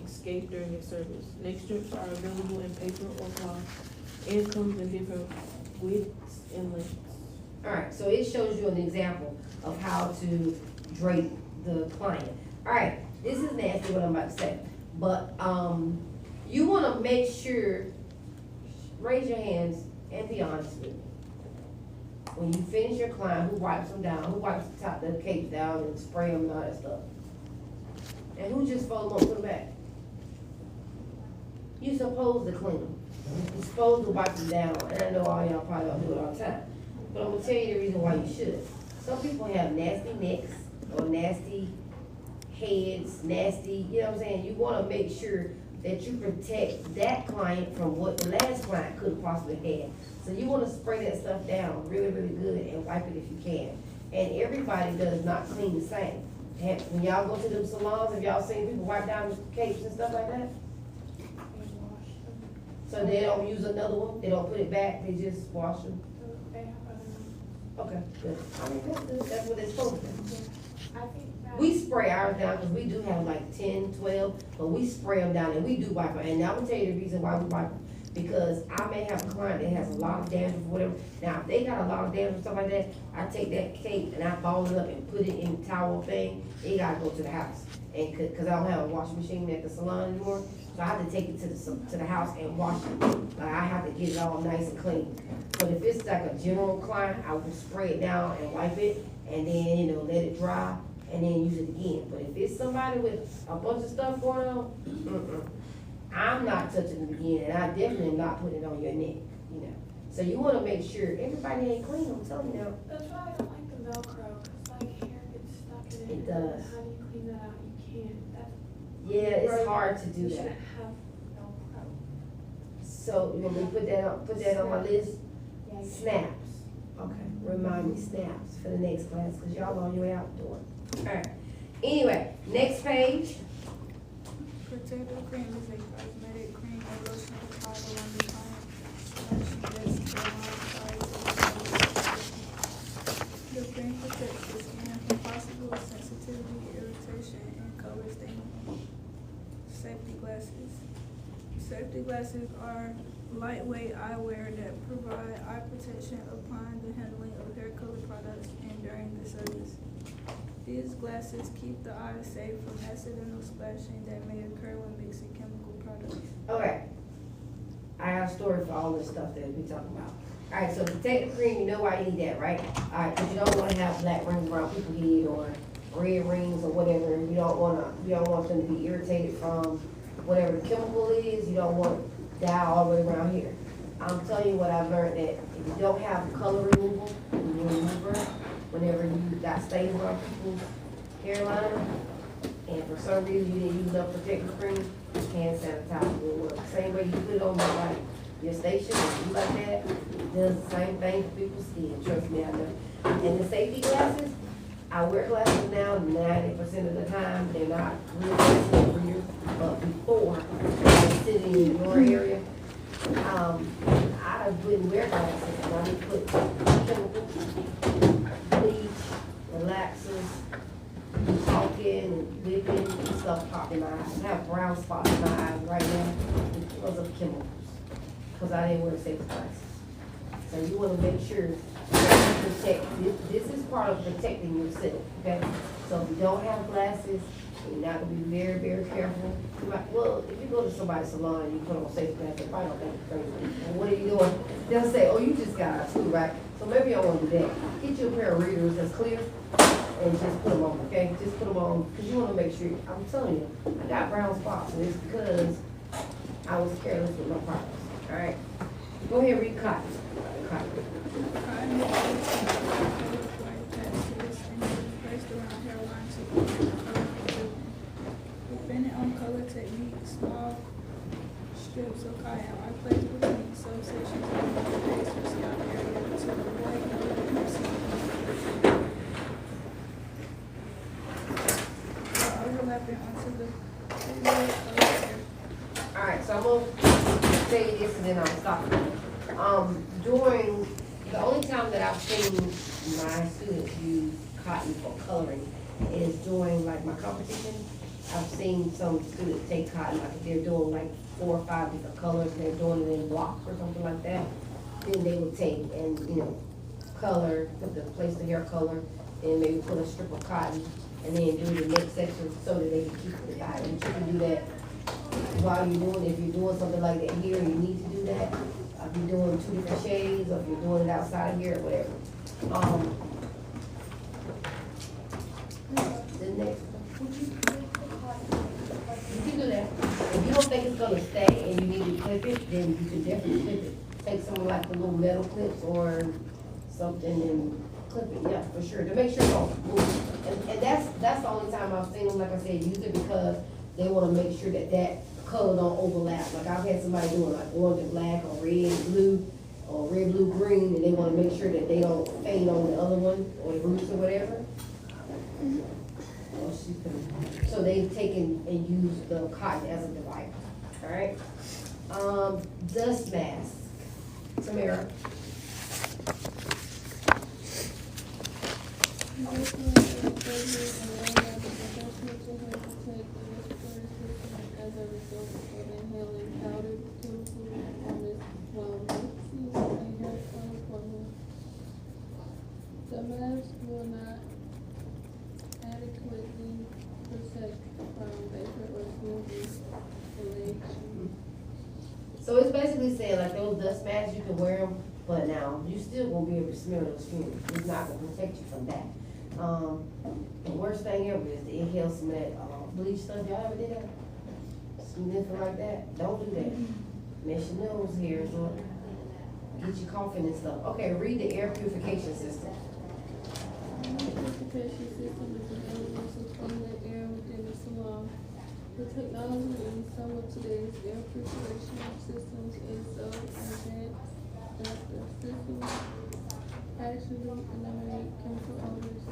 escape during your service. Neck strips are available in paper or cloth and comes in different widths and lengths. All right, so it shows you an example of how to drape the client. All right, this is nasty what I'm about to say, but you wanna make sure, raise your hands and be honest with me. When you finish your client, who wipes them down, who wipes the top of the capes down and spray them and all that stuff? And who just fold them up, put them back? You supposed to clean them. You're supposed to wipe them down, and I know all y'all probably don't do it all the time. But I'm gonna tell you the reason why you should. Some people have nasty necks or nasty heads, nasty, you know what I'm saying? You wanna make sure that you protect that client from what the last client could have possibly had. So you wanna spray that stuff down really, really good and wipe it if you can. And everybody does not clean the same. When y'all go to them salons, have y'all seen people wipe down the capes and stuff like that? So they don't use another one, they don't put it back, they just wash them? Okay, good. I mean, that's good, that's what it's supposed to be. I think that. We spray ours down, because we do have like 10, 12, but we spray them down and we do wipe them. And I'm gonna tell you the reason why we wipe them. Because I may have a client that has a lot of dandruff or whatever. Now, if they got a lot of dandruff or stuff like that, I take that cape and I ball it up and put it in the towel thing. It gotta go to the house. And cause I don't have a washing machine at the salon anymore, so I have to take it to the house and wash it. Like, I have to get it all nice and clean. But if it's like a general client, I will spray it down and wipe it, and then, you know, let it dry, and then use it again. But if it's somebody with a bunch of stuff going on, I'm not touching it again, and I definitely am not putting it on your neck, you know. So you wanna make sure everybody ain't clean, I'm telling you now. That's why I don't like the Velcro, cause like hair gets stuck in it. It does. How do you clean that out? You can't. That's. Yeah, it's hard to do You that. shouldn't have Velcro. So, you want me to put that on my list? Snaps. Okay, remind me snaps for the next class, cause y'all on your way out the door. Alright, anyway, next page. Protective cream is a cosmetic cream or lotion applied around the The cream protects the skin from possible sensitivity, irritation, and color staining. Safety glasses. Safety glasses are lightweight eyewear that provide eye protection upon the handling of hair color products and during the service. These glasses keep the eye safe from accidental splashing that may occur when mixing chemical products. Okay. I have a story for all this stuff that we talking about. Alright, so protective cream, you know why you need that, right? Alright, cause you don't wanna have black rings around people's head or red rings or whatever. You don't want them to be irritated from whatever the chemical is. You don't want dye all the way around here. I'm telling you what I've learned, that if you don't have color removal, whenever you got stains on people's hairline, and for some reason you didn't use enough protective cream, hand sanitizer will work. Same way you put it on your station, and do like that, it does the same thing for people's skin, trust me, I know. And the safety glasses, I wear glasses now 90% of the time. They're not real glasses for you, but before, I was sitting in your area, I wouldn't wear glasses, and I would put chemicals, bleach, relaxers, talking and whipping and stuff popped in my eyes. I have brown spots in my eyes right now because of chemicals, because I didn't wear safety glasses. So you want to make sure that you protect, this is part of protecting yourself, okay? So if you don't have glasses, you're not gonna be very, very careful. You might, well, if you go to somebody's salon and you put on safety glasses, they probably don't think it's crazy. And what are you doing? They'll say, oh, you just got a too, right? So maybe I wanna do that. Get you a pair of readers that's clear and just put them on, okay? Just put them on, because you wanna make sure, I'm telling you, I got brown spots, and it's because I was careless with my products, all right? Go ahead and read cotton. Cotton. Depending on color technique, small strips of cotton are placed between subsections of the face or scalp area to avoid overlapping onto the area of hair. Alright, so I'm gonna say this and then I'll stop. During, the only time that I've seen my students use cotton for coloring is during like my competition. I've seen some students take cotton, like if they're doing like 4 or 5 different colors and they're doing it in blocks or something like that, then they would take and, you know, color, place the hair color, and maybe put a strip of cotton and then do the next section so that they can keep it divided. And you can do that while you're doing, if you're doing something like that here, you need to do that. If you're doing 2 different shades, or if you're doing it outside of here, or whatever. The next, you can do that. If you don't think it's gonna stay and you need to clip it, then you can definitely clip it. Take some of like the little metal clips or something and clip it, yeah, for sure, to make sure it don't move. And that's the only time I've seen them, like I said, use it because they wanna make sure that that color don't overlap. Like I've had somebody doing like orange and black or red and blue or red, blue, green, and they wanna make sure that they don't fade on the other one or the roots or whatever. So they've taken and used the cotton as a divider, all right? Dust mask, Tamara. As a result of inhaling powdered chemicals on this while mixing a hair color formula. The mask will not adequately protect from vapor or smoothing relation. So it's basically saying like those dust masks, you can wear them, but now you still won't be able to smell those fumes. It's not gonna protect you from that. The worst thing ever is to inhale some of that bleach stuff. Y'all ever did that? Sniffing like that? Don't do that. Mess your nose hairs up. Get you coughing and stuff. Okay, read the air purification system. The purification system is an element to clean the air within the salon. The technology in some of today's air purification systems is so advanced that the system actually eliminate chemical odors.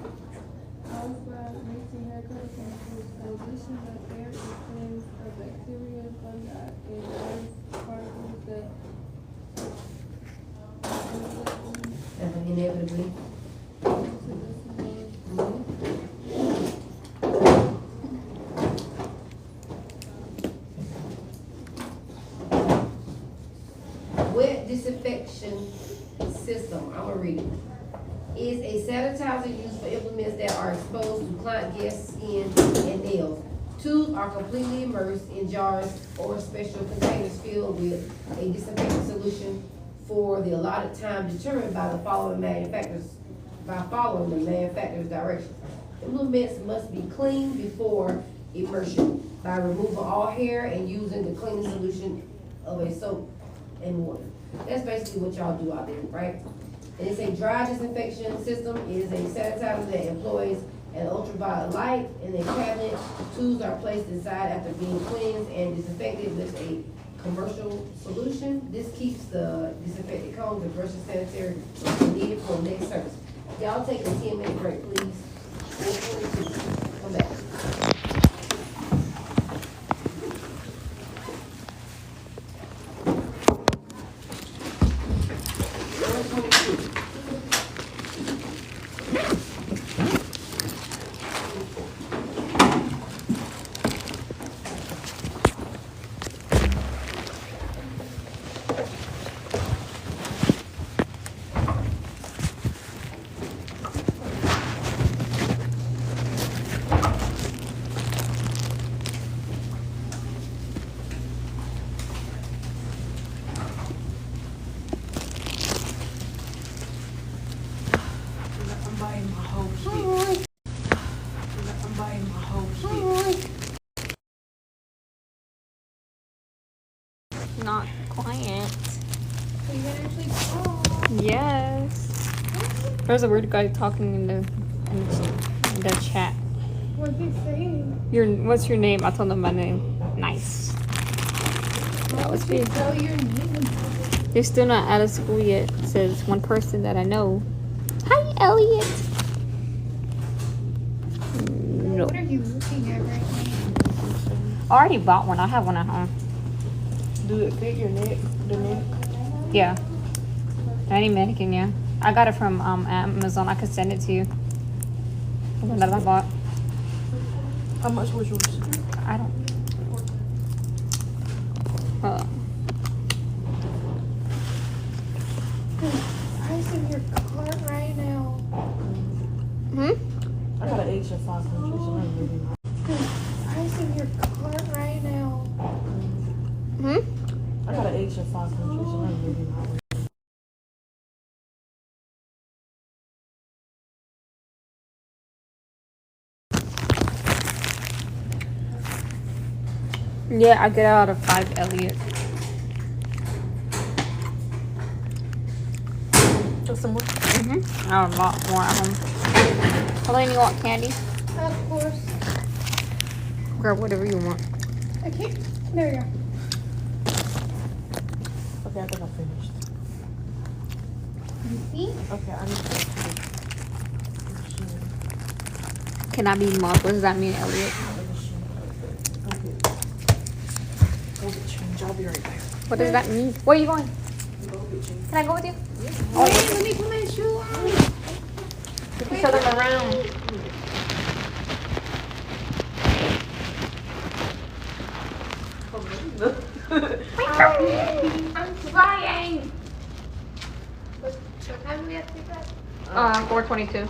Caused by mixing hair color chemicals, in addition, the air is cleansed of bacteria, fungi, and other particles that Inevitably. Wet disinfection system, I'm gonna read it. Is a sanitizer used for implements that are exposed to client guests' skin and nails. Tubes are completely immersed in jars or special containers filled with a disinfectant solution for the allotted time determined by the following manufacturers, by following the manufacturer's directions. Implements must be cleaned before immersion by removing all hair and using the cleaning solution of a soap and water. That's basically what y'all do out there, right? And it's a dry disinfection system. It is a sanitizer that employs an ultraviolet light in a cabinet. Tubes are placed inside after being cleansed and disinfected with a commercial solution. This keeps the disinfected cones and brushes sanitary needed for the next service. Y'all take a 10-minute break, please. Come back. buying my whole kit. I'm buying my whole kit. Not client. So you can actually call. Yes. There's a weird guy talking in the chat. What's he saying? What's your name? I told him my name. Nice. That was me. Tell your name. They're still not out of school yet. Says one person that I know. Hi, Elliot. No. What are you looking at right now? I already bought one. I have one at home. Do it fit your neck? The neck? Yeah. Any mannequin, yeah. I got it from Amazon. I could send it to you. The one that I bought. How much was yours? I don't. Hold on. Price of your cart right now. Hmm? I got an extra 500, so I'm really not. Price of your cart right now. Hmm? I got an extra 500, so I'm really not. Yeah, I get out of 5 Elliot. Just some more. Mm-hmm. I have a lot more at home. Helene, you want candy? Of course. Grab whatever you want. I can't. There you go. Okay, I think I finished. You see? Okay, I need to Can I be marked? What does that mean, Elliot? go get change. I'll be right back. What does that mean? Where are you going? Go get change. Can I go with you? Wait, let me put my shoe on. We can show them around. I'm flying. What time do we have to be back? 4:22.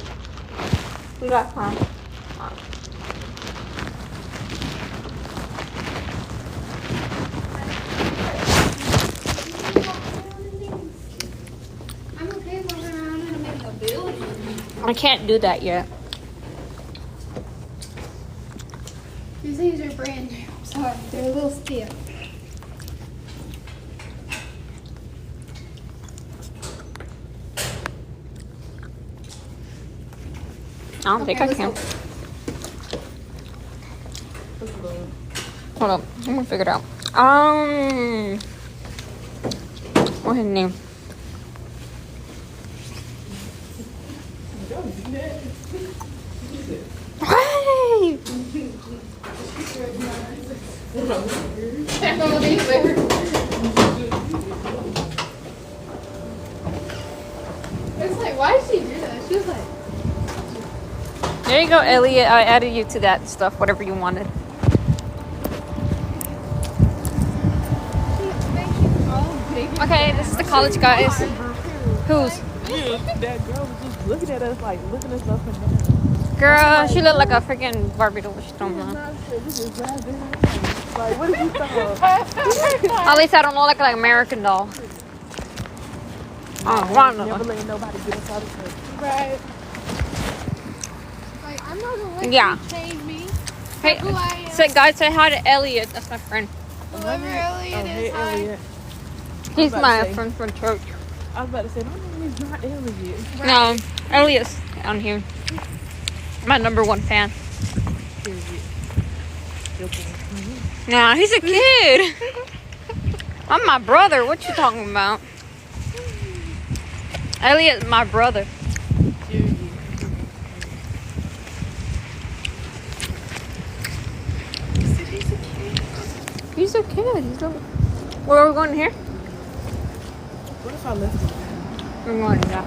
We got time. I'm okay moving around in a mega building. I can't do that yet. These things are brand new. Sorry, they're a little stiff. I don't think I can. Hold up. I'm gonna figure it out. What's his name? Hey! It's like, why did she do that? She was like, There you go, Elliot. I added you to that stuff, whatever you wanted. Okay, this is the college guys. Who's? That girl was just looking at us like looking us up and down. Girl, she looked like a freaking Barbie doll. She's talking about. Like, what is you talking about? At least I don't look like an American doll. Oh, one of Never them. letting nobody get us out of here. right. Like, I'm not gonna let Yeah. you change me. Hey, Who I am. say, guys, say hi to Elliot. That's my friend. Whoever Elliot Oh, hey, is, hi. Elliot. He's about my to say- friend from church. I was about to say, my name is not Elliot. No, Elliot's on here. My #1 fan. Period. Nah, he's a kid. I'm my brother. What you talking about? Elliot's my brother. He's a kid. He's a... Where are we going here? What if I left it? We're going now.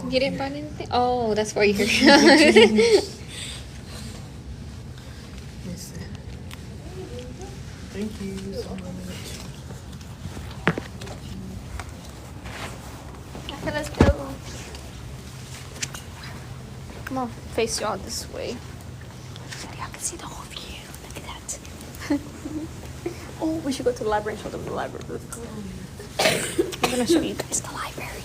You didn't buy anything? Oh, that's why you're here. Listen. Thank you. Okay, let's go. Come on, face y'all this way. So y'all can see the whole view. Look at that. Oh, we should go to the library and show them the library. I'm gonna show you guys the library.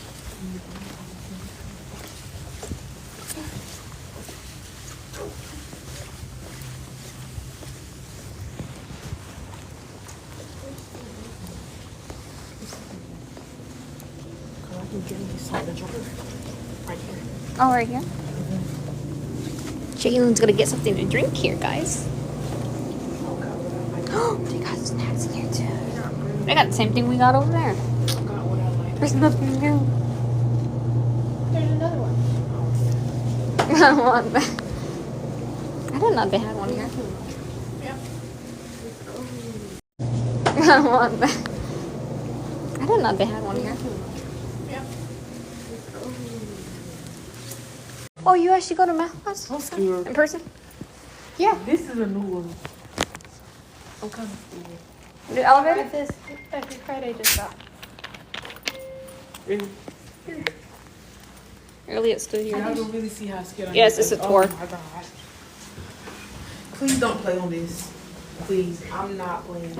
Oh, right here. Jalen's gonna get something to drink here, guys. Oh, they got snacks in here too. They got the same thing we got over there. There's nothing new. There's another one. I want that. I didn't know they had one here. Yeah. I want that. I didn't know they had one here. Yeah. Oh, you actually go to math class? I'm scared. In person? Yeah. This is a new one. I'm kind of scared. The elevator? This every Friday just got. Really? Elliot's still Y'all here. don't really see how scared I am. Yes, it's a tour. Oh my God. Please don't play on this. Please, I'm not playing.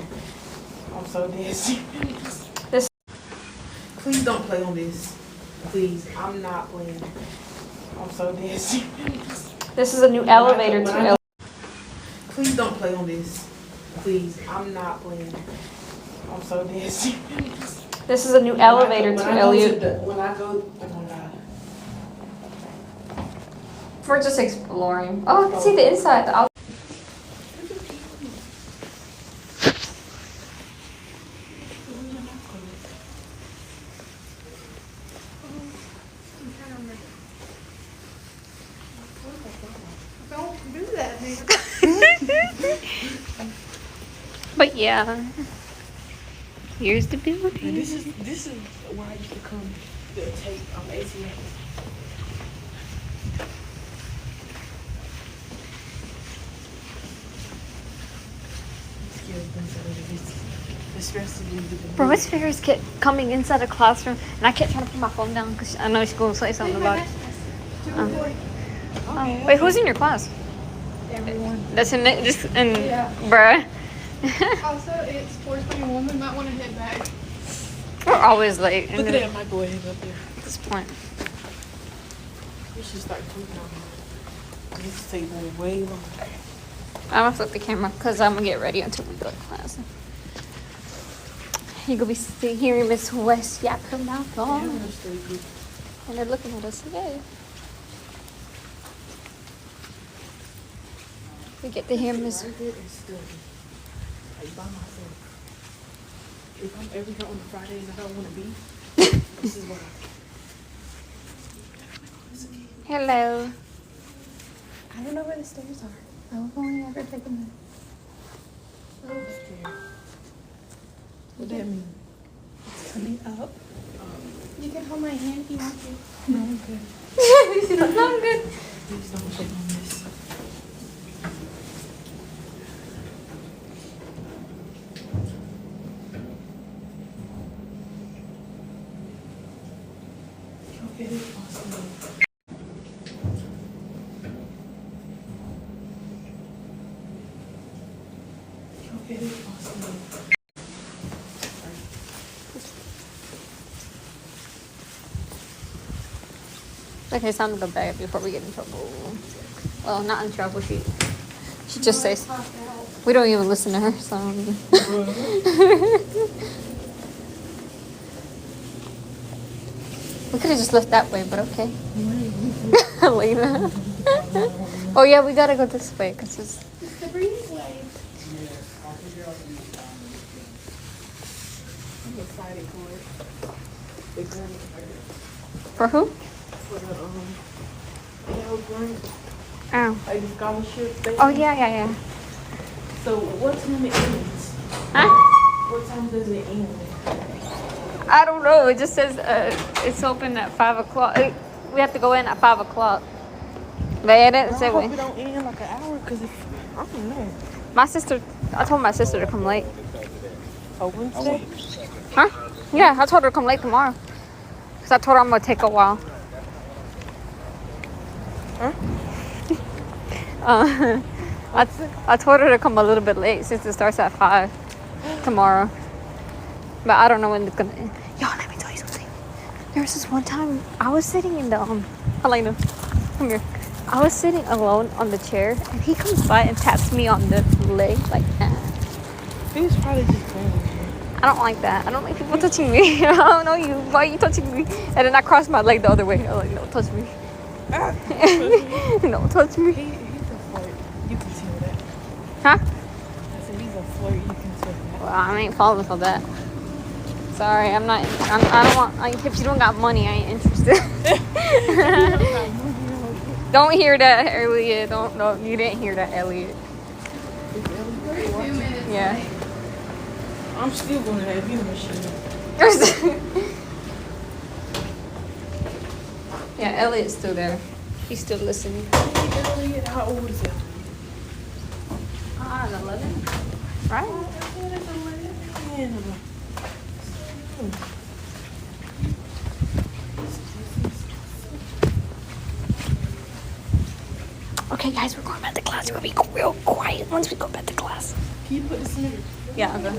I'm so dead serious. This- Please don't play on this. Please, I'm not playing. I'm so dead serious. This is a new elevator to Please don't play on this. Please, I'm not playing. I'm so dead serious. This is a new elevator to Elliot. When I go, oh my God. We're just exploring. Oh, I can see the inside. The outside. Don't do that, nigga. But yeah. Here's the building. And this is where I used to come to take ATA. Bro, Miss Ferris kept coming inside the classroom, and I kept trying to put my phone down because I know she's going to say something about it. Oh, wait, who's in your class? Everyone. That's in it, just in, Yeah. bruh. Also, it's 4:21. We might want to head back. We're always late Look at that microwave up there. at this point. We should start tweeting on it. This is taking way longer. I'm gonna flip the camera because I'm gonna get ready until we go to class. You're gonna be hearing Miss West yap her mouth off. And they're looking at us today. We get to hear Miss. Right there and study. Like by myself. If I'm ever here on a Friday and I don't want to be, this is what I Hello. I don't know where the stairs are. I've only ever taken them. I'm scared. What that mean? It's coming up. You can hold my hand if you want to. No, I'm good. She's like, no, I'm good. Please don't take on this. Okay, awesome. Okay, awesome. Okay, it's time to go back before we get in trouble. Well, not in trouble. She just says we don't even listen to her. So we could have just left that way, but okay. Lena. Oh yeah, we gotta go this way because it's. It's the breezeway. I'm excited for it. The grant. For who? For the Pell grant, Oh. like the scholarship thing. Oh yeah. So what time it ends? Huh? What time does it end? I don't know. It just says it's open at 5 o'clock. We have to go in at 5 o'clock. They didn't say I hope when. it don't end like an hour, cause if I don't know. I told my sister to come late. Oh, Wednesday? Huh? Yeah, I told her to come late tomorrow. Cause I told her I'm gonna take a while. Huh? I told her to come a little bit late since it starts at 5 tomorrow. But I don't know when it's gonna end. Y'all, let me tell you something. There was this one time I was sitting in the Helena, come here. I was sitting alone on the chair and he comes by and taps me on the leg like that. He's probably just playing with you. I don't like that. I don't like people touching me. I don't know you. Why are you touching me? And then I crossed my leg the other way. I'm like, no, touch me. No, touch me. He's a flirt. You can tell that. Huh? I said he's a flirt. You can tell that. Well, I ain't falling for that. Sorry, I'm not. I don't want. Like, if you don't got money, I ain't interested. Don't hear that, Elliot. Don't. No, you didn't hear that, Elliot. Yeah. I'm still going to have you machine. Yeah, Elliot's still there. He's still listening. Elliot, how old is it? 11. Right? Yeah. Okay, guys, we're going back to class. We're gonna be real quiet once we go back to class. Can you put this in here? Yeah, okay.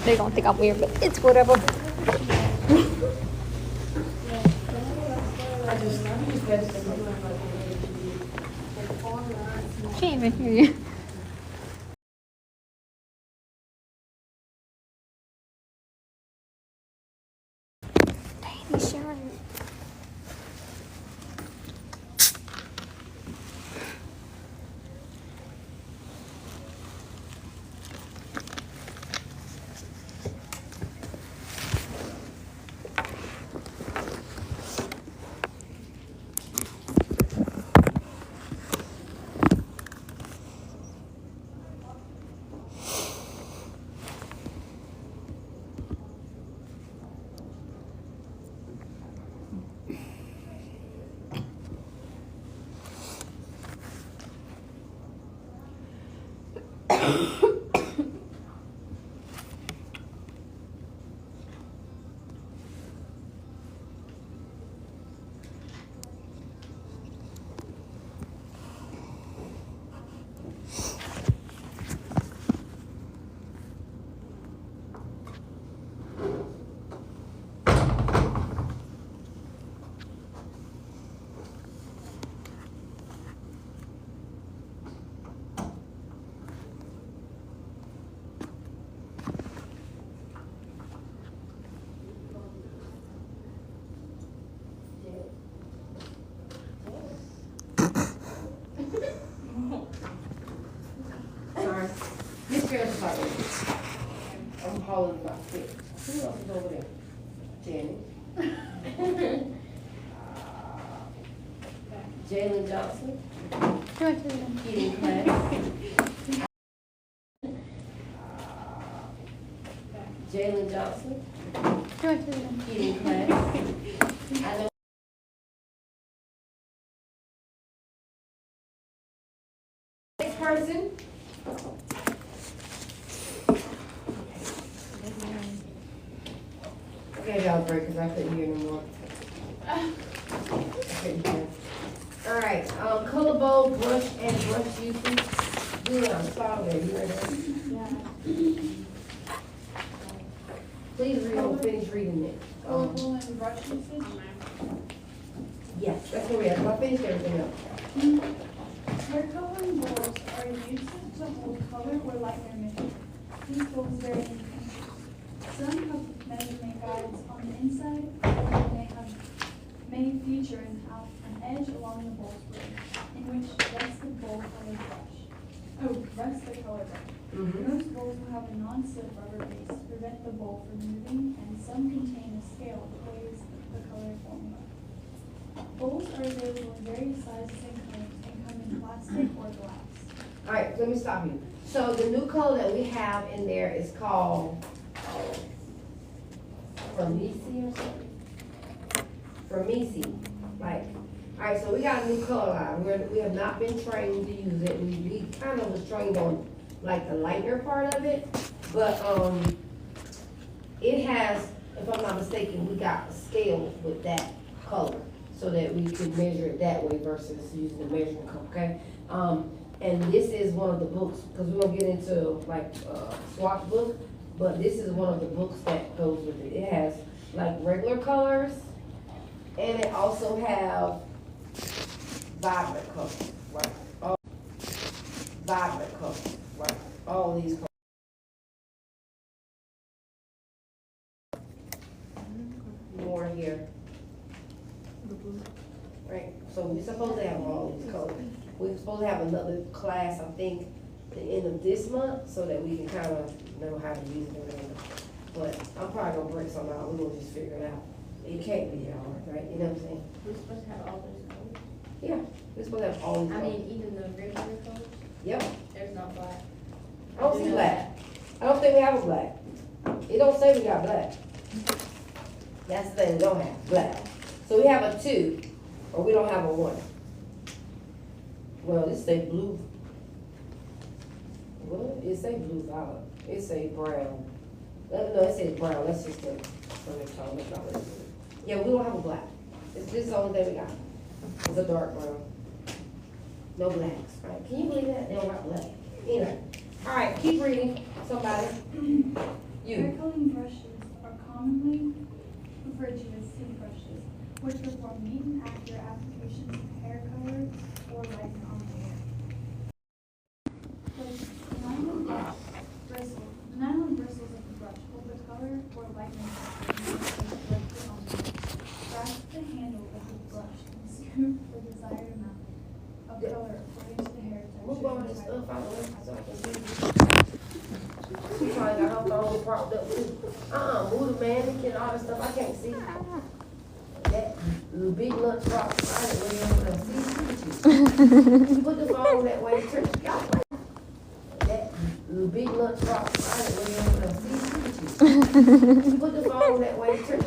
They're gonna think I'm weird, but it's whatever. Can't even hear you. Dang, he's sharing. Sorry. This girl's sorry. I'm calling about sick. Who else is over there? Jenny. Jalen Johnson. Eating class. Jalen Johnson. Eating class. I know. Next person. Okay, y'all break because I couldn't hear no more. I couldn't hear. All right, color bowl, brush, and brush usage. Do it on strawberry. You ready? Yeah. Please read or finish reading it. Colorful and brush usage. Yes, that's what we have. I'll finish everything else. Hair coloring bowls are used to hold color or light measurement. These bowls vary in function. Some have measurement guides on the inside, or may feature an edge along the bowl's rim, in which rests the color brush. Most bowls will have a non-slip rubber base to prevent the bowl from moving, and some contain a scale that weighs the color formula. Bowls are available in various sizes and colors and come in plastic or glass. All right, let me stop you. So the new color that we have in there is called Formisi or something? Formisi, like, all right, so we got a new color line. We have not been trained to use it. We kind of was trained on like the lighter part of it, But, it has, if I'm not mistaken, we got a scale with that color, so that we could measure it that way versus using the measuring cup, okay? And this is one of the books, because we're gonna get into like, swatch book, but this is one of the books that goes with it. It has like regular colors, and it also have vibrant colors, right? All vibrant colors, right? All these colors. More here. Right, so we're supposed to have all these colors. We're supposed to have another class, I think, the end of this month, so that we can kind of know how to use it around. But I'm probably gonna break some out, we're gonna just figure it out. It can't be hard, right, you know what I'm saying? We're supposed to have all those colors. Yeah, we're supposed to have all these I colors. mean, even the regular colors, Yep, there's not black. I don't see black. I don't think we have a black. It don't say we got black. That's the thing, we don't have black. So we have a 2, or we don't have a 1. Well, it say blue. What? It say blue violet. It say brown. No, it says brown. That's just the tone. That's not what it is. Yeah, we don't have a black. This is the only thing we got. It's a dark brown. No blacks. Right? Can you believe that? They don't got black. Anyway. All right, keep reading. Somebody. Hair You. coloring brushes are commonly referred to as seed brushes, which perform neat and accurate applications of hair color or lightening on the hair. The nylon bristles of the brush hold the color or lightening directly on the hair. Grasp the handle of the brush and scoop the desired amount of color according to the hair texture. Move all this stuff out of the way so I can see. She probably got her phone propped up too. Move the mannequin, all that stuff. I can't see. That little big lunchbox, I didn't really know what I see. You put the phone that way, turn that little big lunchbox, I didn't really know what I see. You put the phone that way, turn